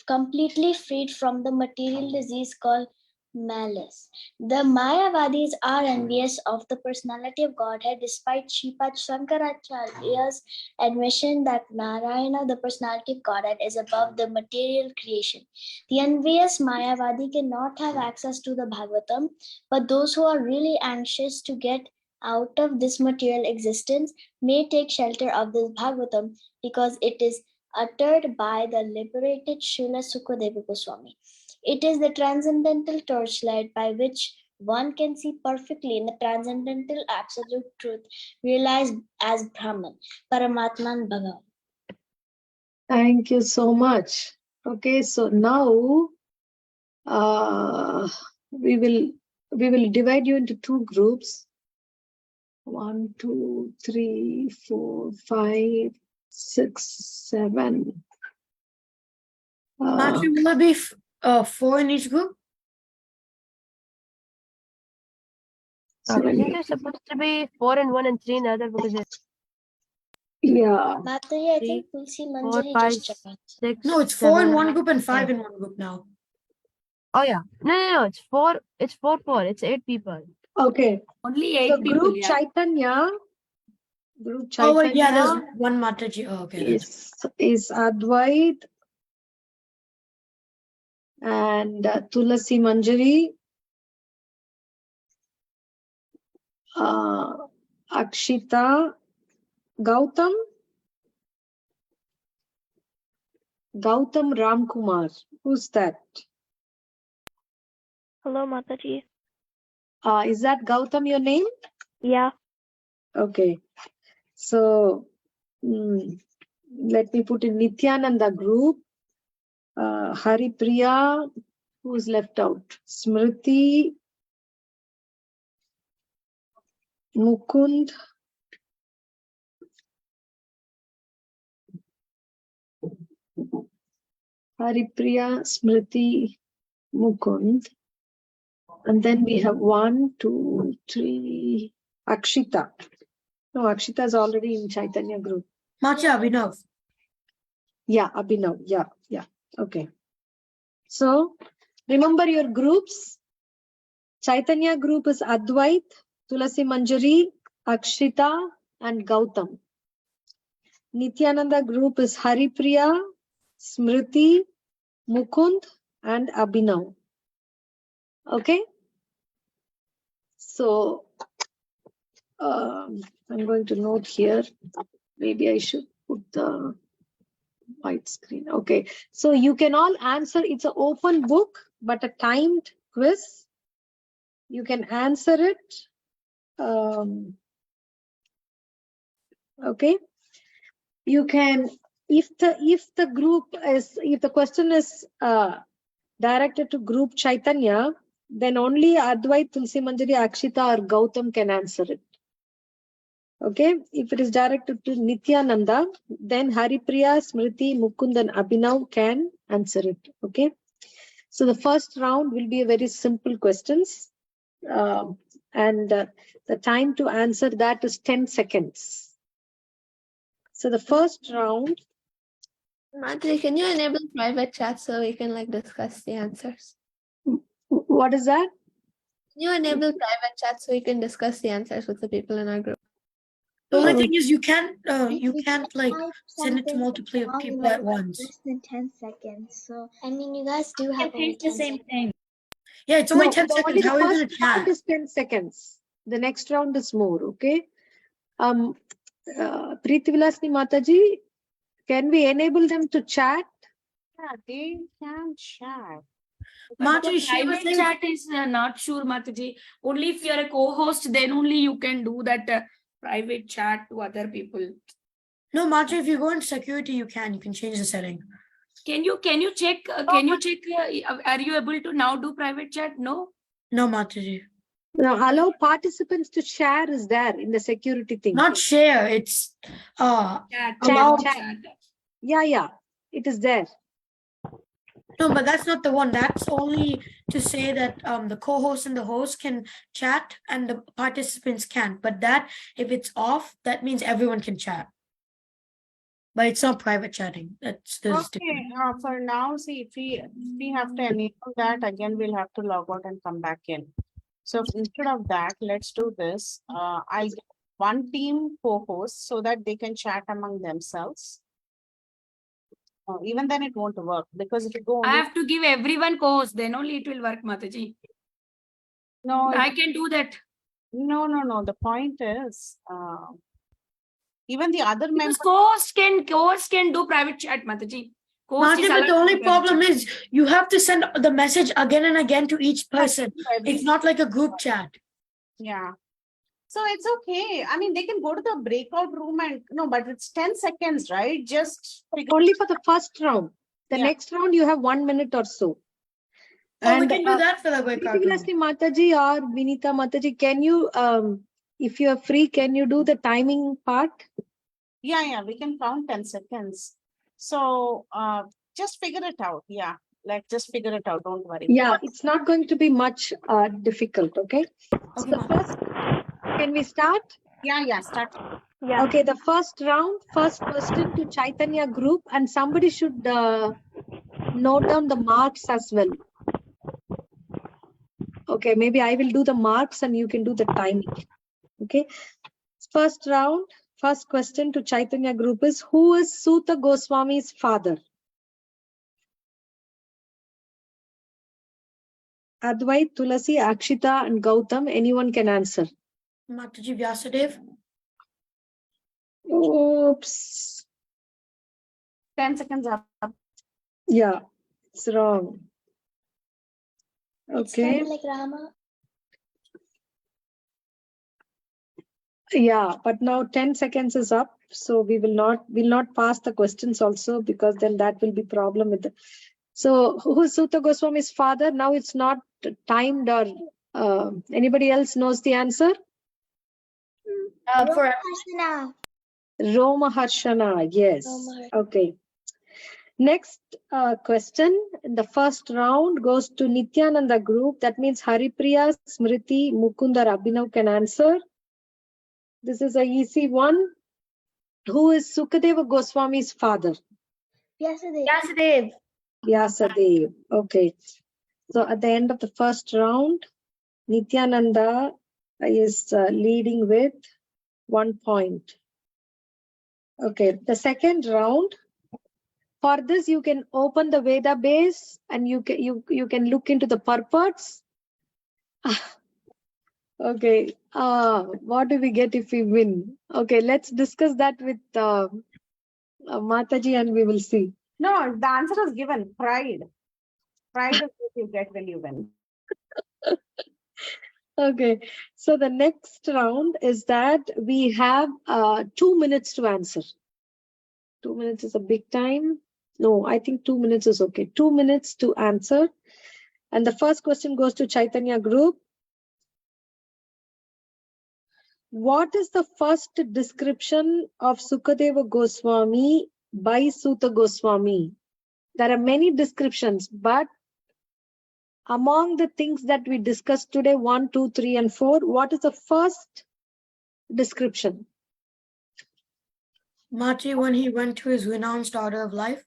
completely freed from the material disease called malice. The Mayavadis are envious of the personality of Godhead despite Sripad Shankaracharya's admission that Narayana, the personality of Godhead, is above the material creation. The envious Mayavadi cannot have access to the Bhagavatam, but those who are really anxious to get out of this material existence may take shelter of this Bhagavatam because it is uttered by the liberated Srila Sukadeva Goswami. It is the transcendental torchlight by which one can see perfectly in the transcendental absolute truth realized as Brahman, Paramatman Bhagavan. Thank you so much. Okay, so now we will divide you into two groups. 1, 2, 3, 4, 5, 6, 7. Actually, will it be 4 in each group? Isn't there supposed to be 4 in one and 3 in the other? Because it's Yeah. Mataji, I 3, think Tulsi 4, Manjari 5, just joined. 6. No, it's 4 in 7, one group and 5 8. in one group now. Oh yeah, no, it's 4. It's 4. It's 8 people. Okay. Only 8 So people. group Yeah. Chaitanya. Oh, wait, yeah, there's one Mataji. Oh, okay. Is Advait and Tulasi Manjari, Akshita, Gautam Ramkumar. Who's that? Hello, Mataji. Is that Gautam your name? Yeah. Okay. So let me put in Nityananda group. Haripriya, who's left out? Smriti, Mukund, Haripriya, Smriti, Mukund. And then we have 1, 2, 3, Akshita. No, Akshita is already in Chaitanya group. Macha Abhinav. Yeah, Abhinav. Yeah. Okay. So remember your groups. Chaitanya group is Advait, Tulasi Manjari, Akshita, and Gautam. Nityananda group is Haripriya, Smriti, Mukund, and Abhinav. Okay. So I'm going to note here. Maybe I should put the white screen. Okay. So you can all answer. It's an open book, but a timed quiz. You can answer it. Okay. You can, if the question is directed to group Chaitanya, then only Advait, Tulsi Manjari, Akshita or Gautam can answer it. Okay. If it is directed to Nityananda, then Haripriya, Smriti, Mukund and Abhinav can answer it. Okay. So the first round will be a very simple questions. And the time to answer that is 10 seconds. So the first round. Mataji, can you enable private chat so we can discuss the answers? What is that? Can you enable private chat so we can discuss the answers with the people in our group? The only thing is you can't send it to multiple people at once. Less than 10 seconds. So I mean, you guys do have I think the same thing. Yeah, it's only No, 10 seconds. only the How are you going first to chat? round is 10 seconds. The next round is more. Okay. Preeti Vilasni Mataji, can we enable them to chat? Yeah, they can chat. Mataji, she was private saying- chat is not sure, Mataji. Only if you're a co-host, then only you can do that private chat to other people. No, Macha, if you go in security, you can change the setting. Can you check? Are you able to now do private chat? No. No, Mataji. Now allow participants to share is there in the security thing. Not share. It's allow. Chat. Yeah. It is there. No, but that's not the one. That's only to say that the co-host and the host can chat and the participants can't. But that, if it's off, that means everyone can chat. But it's not private chatting. That's the Okay, for now, see, if we have to enable that, again, we'll have to log out and come back in. So instead of that, let's do this. I'll get one team co-host so that they can chat among themselves. Even then it won't work because if you go I only, have to give everyone co-host, then only it will work, Mataji. no, I can do that. no. The point is, even the other members. Because co-host can do private chat, Mataji. Martin, but the only problem is you have to send the message again and again to each person. It's not like a group chat. Yeah. So it's okay. I mean, they can go to the breakout room and no, but it's 10 seconds, right? Just only for the first round. The Yeah. next round you have 1 minute or so. Oh, we can do that for the breakout room. Preeti Mataji or Vinita Mataji, can you, if you are free, can you do the timing part? Yeah, we can count 10 seconds. So just figure it out. Yeah, just figure it out. Don't worry. Yeah, it's not going to be much difficult. Okay. So the first, can we start? Yeah, start. Yeah. Okay, the first round, first question to Chaitanya group, and somebody should note down the marks as well. Okay, maybe I will do the marks and you can do the timing. Okay. First round, first question to Chaitanya group is, who is SUTA Goswami's father? Advait, Tulasi, Akshita and Gautam, anyone can answer. Mataji Vyasadev. Oops. 10 seconds up. Yeah, it's wrong. It's Okay. like Rama. Yeah, but now 10 seconds is up, so we will not pass the questions also, because then that will be problem with the. So who is Suta Goswami's father? Now it's not timed, or anybody else knows the answer? For Harshana. Roma Harshana, yes. Roma. Okay. Next question in the first round goes to Nityananda group. That means Haripriya, Smriti, Mukund, or Abhinav can answer. This is a easy one. Who is Sukadeva Goswami's father? Vyasadeva. Vyasadeva. Vyasadeva. Okay. So at the end of the first round, Nityananda is leading with 1 point. Okay. The second round. For this, you can open the Veda base and you can look into the purports. Okay. What do we get if we win? Okay, let's discuss that with Mataji and we will see. No, the answer is given. Pride. Pride is what you get when you win. Okay. So the next round is that we have 2 minutes to answer. 2 minutes is a big time. No, I think 2 minutes is okay. 2 minutes to answer. And the first question goes to Chaitanya group. What is the first description of Sukadeva Goswami by Suta Goswami? There are many descriptions, but among the things that we discussed today, 1, 2, 3, and 4, what is the first description? Machi, when he went to his renounced order of life.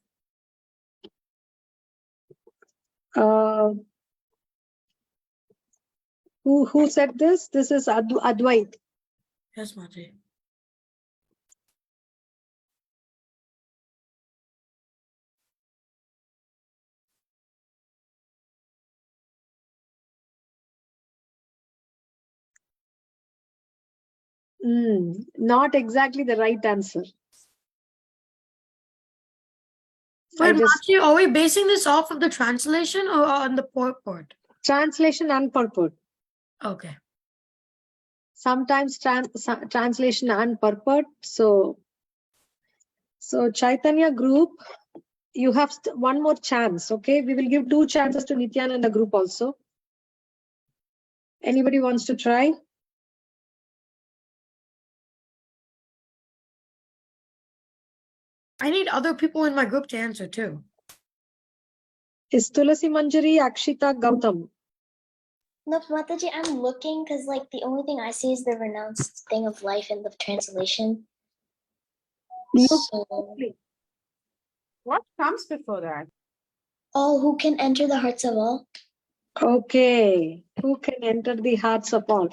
Who said this? This is Advait. Yes, Machi. Not exactly the right answer. Wait, Machi, are we basing this off of the translation or on the purport? Translation and purport. Okay. Sometimes translation and purport. So Chaitanya group, you have one more chance. Okay, we will give 2 chances to Nityananda group also. Anybody wants to try? I need other people in my group to answer too. Is Tulasi Manjari, Akshita, Gautam? No, Mataji, I'm looking because like the only thing I see is the renounced thing of life in the translation. So, What comes before that? oh, who can enter the hearts of all? Okay, who can enter the hearts of all?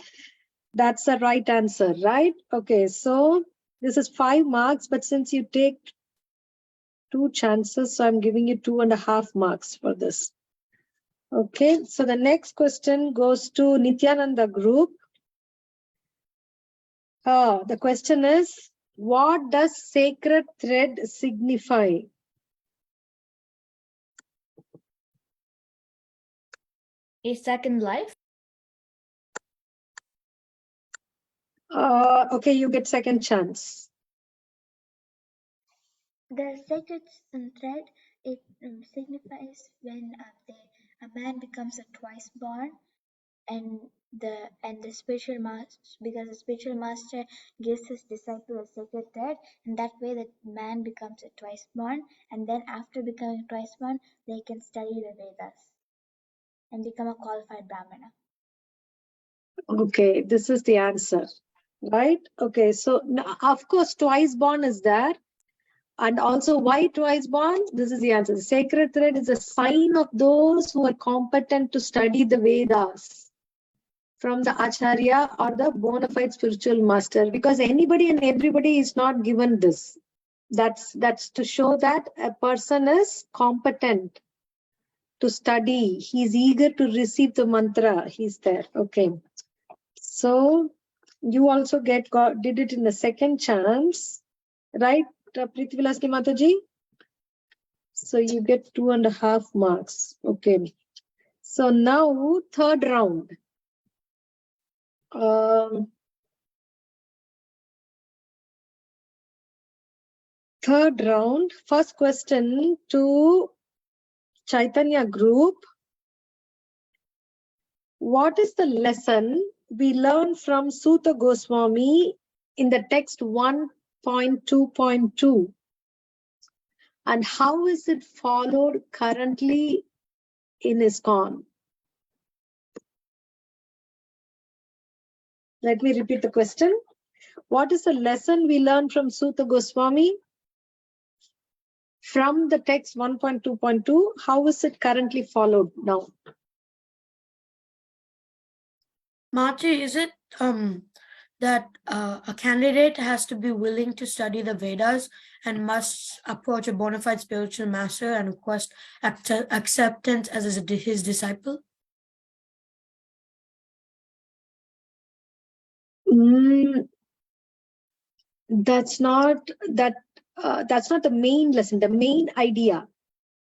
That's the right answer, right? Okay, so this is 5 marks, but since you take 2 chances, so I'm giving you 2.5 marks for this. Okay, so the next question goes to Nityananda group. The question is, what does sacred thread signify? A second life. Okay, you get second chance. The sacred thread, it signifies when a man becomes a twice born, and the spiritual master, because the spiritual master gives his disciple a sacred thread, and that way that man becomes a twice born, and then after becoming twice born, they can study the Vedas and become a qualified Brahmana. Okay, this is the answer, right? Okay, so of course twice born is there. And also, why twice born? This is the answer. The sacred thread is a sign of those who are competent to study the Vedas from the Acharya or the bona fide spiritual master, because anybody and everybody is not given this. That's to show that a person is competent to study. He's eager to receive the mantra. He's there. Okay. So you also did it in the second chance, right? Prithvilaski Mataji? So you get 2.5 marks. Okay. So now third round. Third round. First question to Chaitanya group. What is the lesson we learn from Suta Goswami in the text 1.2.2? And how is it followed currently in ISKCON? Let me repeat the question. What is the lesson we learn from Suta Goswami from the text 1.2.2? How is it currently followed now? Mataji, is it that a candidate has to be willing to study the Vedas and must approach a bona fide spiritual master and request acceptance as his disciple? That's not the main lesson, the main idea,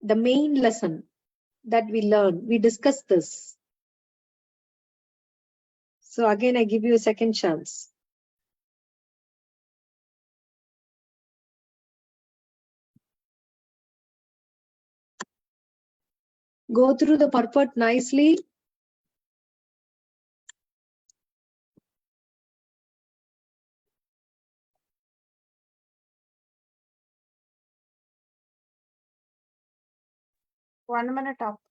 the main lesson that we learn. We discuss this. So again, I give you a second chance. Go through the purport nicely. One minute up.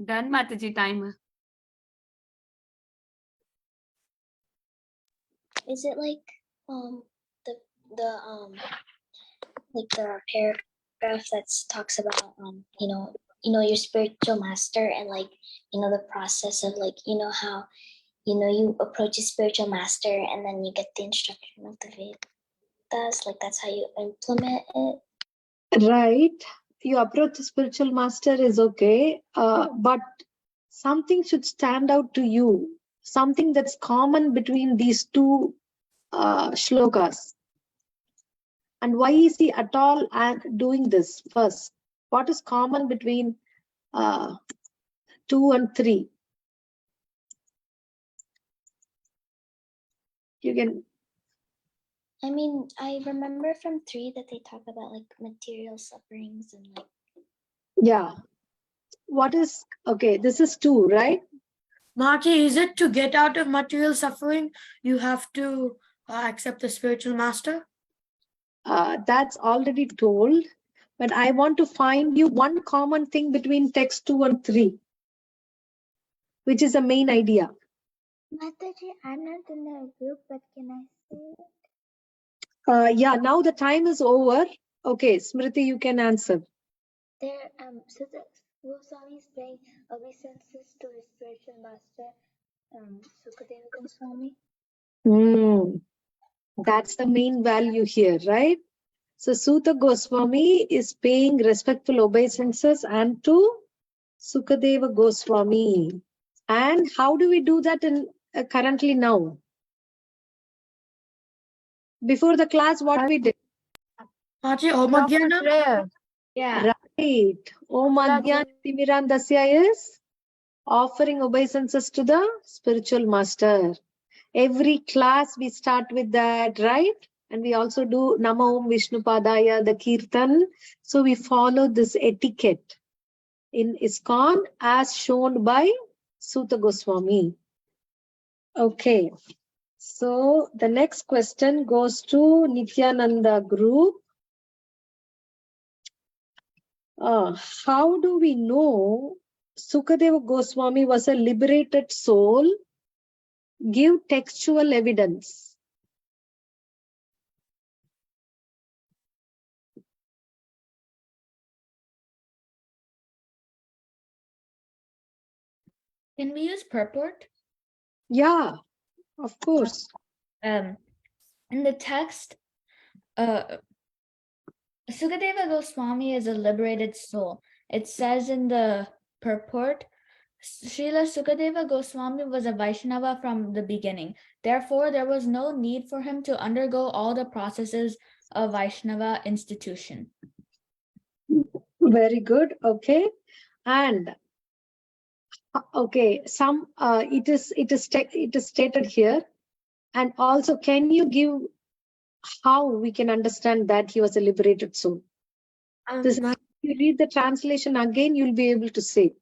Done, Mataji, timer. Is it like the like the paragraph that talks about your spiritual master and like the process of like how you approach a spiritual master and then you get the instruction of the Vedas, like that's how you implement it? Right. You approach the spiritual master is okay, but something should stand out to you. Something that's common between these two shlokas. And why is he at all doing this first? What is common between 2 and 3? You can. I mean, I remember from 3 that they talk about like material sufferings and like. Yeah. What is, okay, this is 2, right? Mataji, is it to get out of material suffering, you have to accept the spiritual master? That's already told, but I want to find you one common thing between text 2 and 3, which is the main idea. Mataji, I'm not in the group, but can I say it? Yeah, now the time is over. Okay, Smriti, you can answer. There, so the Goswami is paying obeisances to his spiritual master, Sukadeva Goswami. That's the main value here, right? So Suta Goswami is paying respectful obeisances and to Sukadeva Goswami. And how do we do that in currently now? Before the class, what we did? Mataji, Om Adhyana? Prayer. Yeah. Right. Om Adhyana Timirandasya is offering obeisances to the spiritual master. Every class we start with that, right? And we also do Nama Om Vishnu Padaya, the Kirtan. So we follow this etiquette in ISKCON as shown by Suta Goswami. Okay. So the next question goes to Nityananda group. How do we know Sukadeva Goswami was a liberated soul? Give textual evidence. Can we use purport? Yeah, of course. In the text, Sukadeva Goswami is a liberated soul. It says in the purport, Srila Sukadeva Goswami was a Vaishnava from the beginning. Therefore, there was no need for him to undergo all the processes of Vaishnava institution. Very good. Okay. And Okay, some it is stated here, and also can you give how we can understand that he was a liberated soul? This, if you read the translation again, you'll be able to say.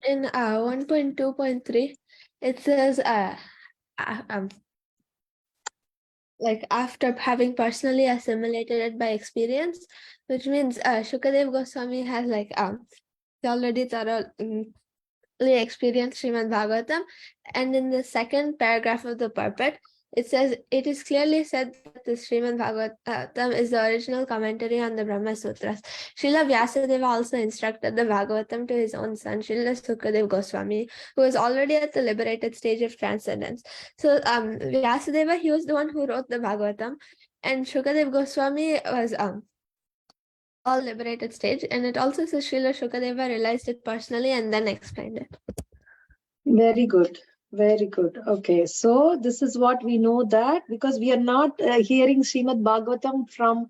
In 1.2.3, it says like after having personally assimilated it by experience, which means Shukadev Goswami has like already thoroughly experienced Srimad Bhagavatam, and in the second paragraph of the purport, it says, it is clearly said that the Srimad Bhagavatam is the original commentary on the Brahma Sutras. Srila Vyasadeva also instructed the Bhagavatam to his own son, Srila Sukadev Goswami, who was already at the liberated stage of transcendence. So Vyasadeva, he was the one who wrote the Bhagavatam, and Sukadev Goswami was all liberated stage, and it also says Srila Shukadeva realized it personally and then explained it. Very good. Very good. Okay, so this is what we know, that because we are not hearing Srimad Bhagavatam from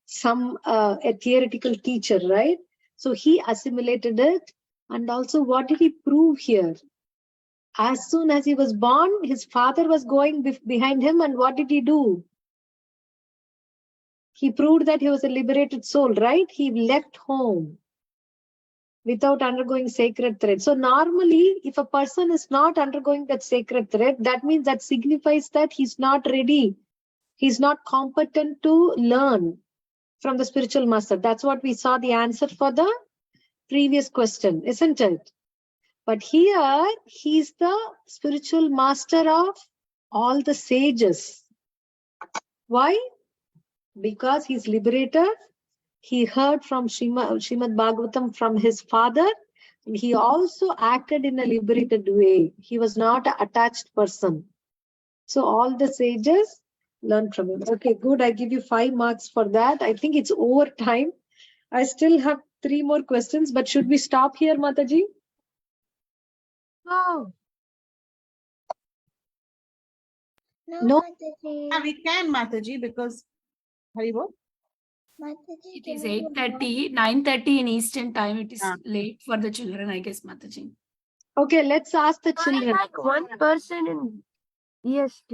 some a theoretical teacher, right? So he assimilated it. And also, what did he prove here? As soon as he was born, his father was going behind him, and what did he do? He proved that he was a liberated soul, right? He left home without undergoing sacred thread. So normally, if a person is not undergoing that sacred thread, that means that signifies that he's not ready. He's not competent to learn from the spiritual master. That's what we saw the answer for the previous question, isn't it? But here, he's the spiritual master of all the sages. Why? Because he's liberated. He heard from Srimad Bhagavatam from his father. And he also acted in a liberated way. He was not an attached person. So all the sages learned from him. Okay, good. I give you 5 marks for that. I think it's over time. I still have 3 more questions, but should we stop here, Mataji? No. No. Mataji. Yeah, we can, Mataji, because Haribol. Mataji, It can is we do 8:30, 9:30 in Eastern time. It is Ah. late for the children, I guess, Mataji. Okay, let's ask the children. Like one person in EST.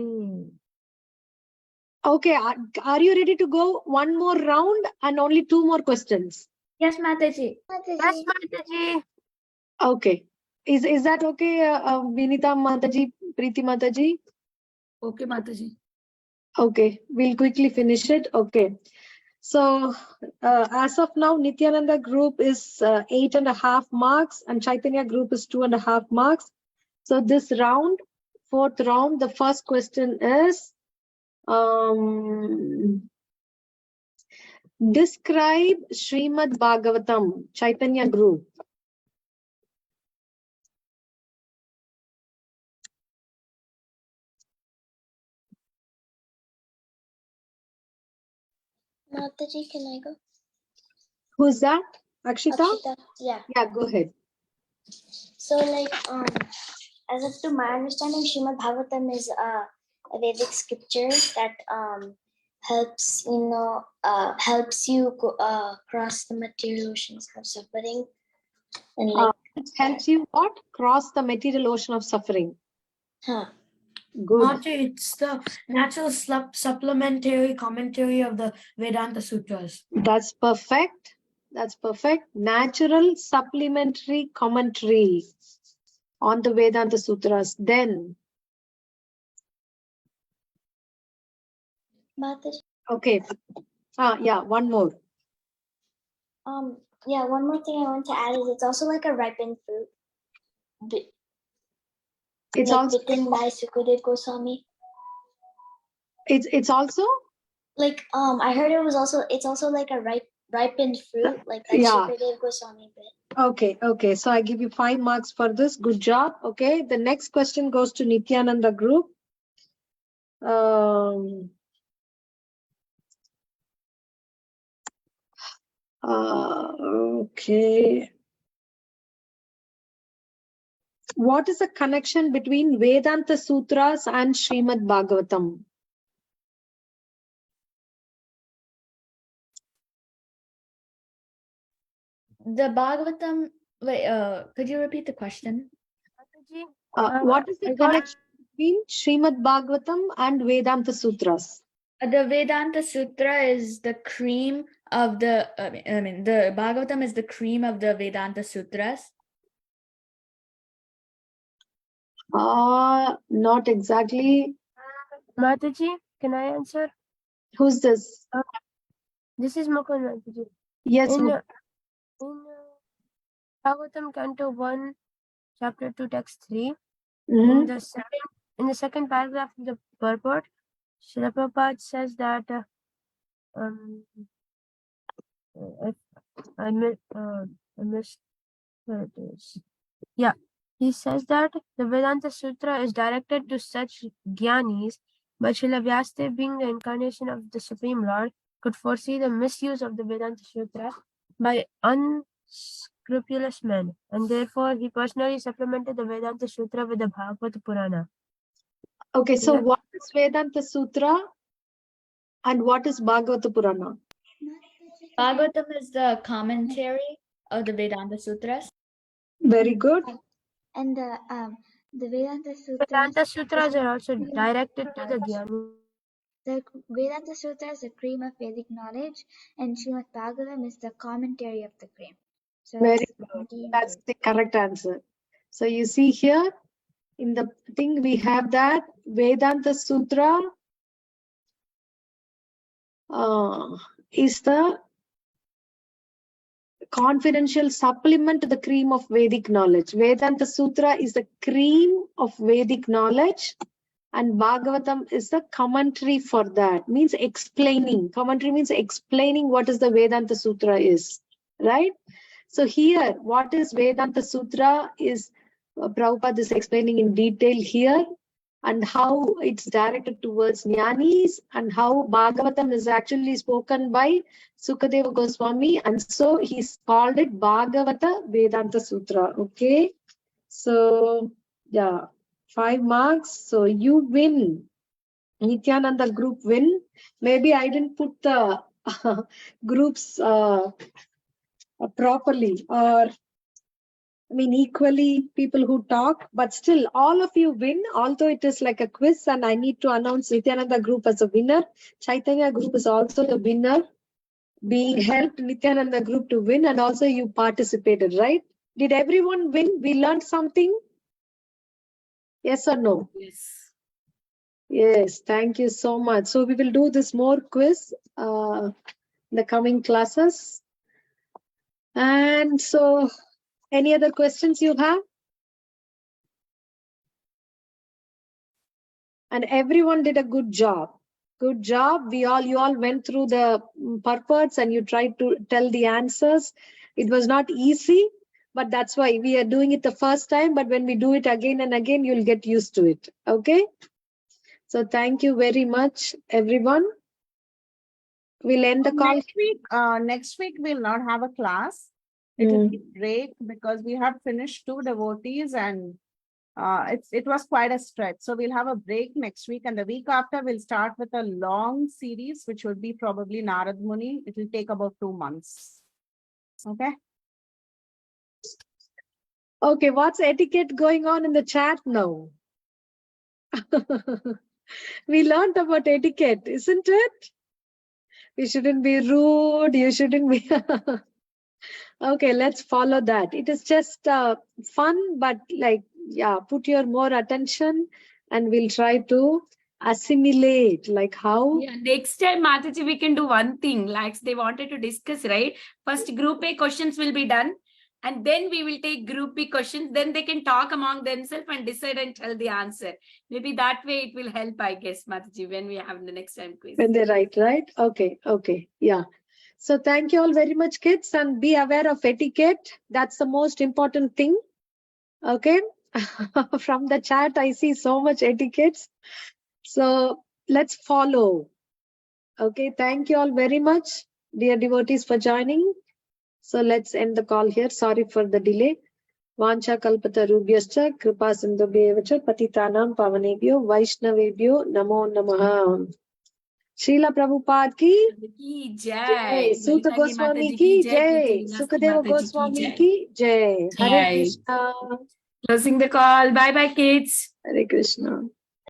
Okay, are you ready to go one more round and only 2 more questions? Yes, Mataji. Yes, Mataji. Okay. Is that okay, Vinita Mataji, Preeti Mataji? Okay, Mataji. Okay, we'll quickly finish it. Okay. So, as of now, Nityananda group is 8.5 marks and Chaitanya group is 2.5 marks. So this round, 4th round, the first question is, describe Srimad Bhagavatam, Chaitanya group. Mataji, can I go? Who's that? Akshita? Akshita, yeah. Yeah, go ahead. So like as of to my understanding, Srimad Bhagavatam is a Vedic scripture that helps helps you cross the material oceans of suffering, and like It helps you what? Cross the material ocean of suffering. huh. Good. Mataji, it's the natural supplementary commentary of the Vedanta Sutras. That's perfect. That's perfect. Natural supplementary commentary on the Vedanta Sutras. Then, Mataji. okay. Yeah, one more. Yeah, one more thing I want to add is it's also like a ripened fruit. It's like also written by Sukadev Goswami. it's also Like I heard it's also like a ripened fruit, like that yeah. Sukadev Goswami bit. Okay. So I give you 5 marks for this. Good job. Okay. The next question goes to Nityananda group. Okay. What is the connection between Vedanta Sutras and Srimad Bhagavatam? The Bhagavatam Wait, could you repeat the question? Mataji, What is the I got connection between Srimad Bhagavatam and Vedanta Sutras? The Vedanta Sutra is the cream of the, I mean, the Bhagavatam is the cream of the Vedanta Sutras. Not exactly. Mataji, can I answer? Who's this? This is Mukund Mataji. Yes. In Bhagavatam Canto 1, Chapter 2, Text 3, in the second paragraph of the purport, Srila Prabhupada says that I missed where it is. Yeah, he says that the Vedanta Sutra is directed to such jnanis, but Srila Vyasadeva, being the incarnation of the Supreme Lord, could foresee the misuse of the Vedanta Sutra by unscrupulous men, and therefore he personally supplemented the Vedanta Sutra with the Bhagavata Purana. Okay, so Yeah. what is Vedanta Sutra and what is Bhagavata Purana? Bhagavatam is the commentary of the Vedanta Sutras. Very good. And the Vedanta Vedanta Sutras. Sutras are also directed to the jnani. The Vedanta Sutra is the cream of Vedic knowledge, and Srimad Bhagavatam is the commentary of the cream. So Very good. That's the correct answer. So you see here in the thing we have that Vedanta Sutra is the confidential supplement to the cream of Vedic knowledge. Vedanta Sutra is the cream of Vedic knowledge, and Bhagavatam is the commentary for that. Means explaining. Commentary means explaining what is the Vedanta Sutra is. Right? So here, what is Vedanta Sutra is Prabhupada is explaining in detail here, and how it's directed towards jnanis, and how Bhagavatam is actually spoken by Sukadeva Goswami, and so he's called it Bhagavata Vedanta Sutra. Okay, so yeah, 5 marks. So you win. Nityananda group win. Maybe I didn't put the groups properly, or I mean, equally people who talk, but still all of you win, although it is like a quiz, and I need to announce Nityananda group as a winner. Chaitanya group is also the winner, being helped Nityananda group to win, and also you participated, right? Did everyone win? We learned something? Yes or no? Yes. Yes, thank you so much. So we will do this more quiz in the coming classes. And so, any other questions you have? And everyone did a good job. Good job. You all went through the purports and you tried to tell the answers. It was not easy, but that's why we are doing it the first time. But when we do it again and again, you'll get used to it. Okay. So thank you very much, everyone. We'll end the call. Next week we'll not have a class. It will be break because we have finished 2 devotees, and it was quite a stretch. So we'll have a break next week, and the week after we'll start with a long series, which would be probably Narad Muni. It will take about 2 months. Okay. Okay, what's etiquette going on in the chat now? We learned about etiquette, isn't it? We shouldn't be rude. You shouldn't be. Okay, let's follow that. It is just fun, but like, yeah, put your more attention and we'll try to assimilate, like how. Yeah, next time, Mataji, we can do one thing, like they wanted to discuss, right? First, group A questions will be done, and then we will take group B questions. Then they can talk among themselves and decide and tell the answer. Maybe that way it will help, I guess, Mataji, when we have the next time quiz. When they write, right? Okay, okay, yeah. So thank you all very much, kids, and be aware of etiquette. That's the most important thing. Okay. From the chat, I see so much etiquettes. So let's follow. Okay. Thank you all very much, dear devotees, for joining. So let's end the call here. Sorry for the delay. Vancha kalpata rubhyascha kripa sindhubhyevacha patitanam pavanebhyo vaishnavebhyo namo namaha. Srila Prabhupada ki Ki Jai. jai. Suta Lalitangi Goswami Mataji ki ki jai. Jai. Kirti Vilas Sukadeva Mataji ki Goswami jai. ki Jai. Hare Jai. Krishna. Closing the call. Bye bye, kids. Hare Krishna.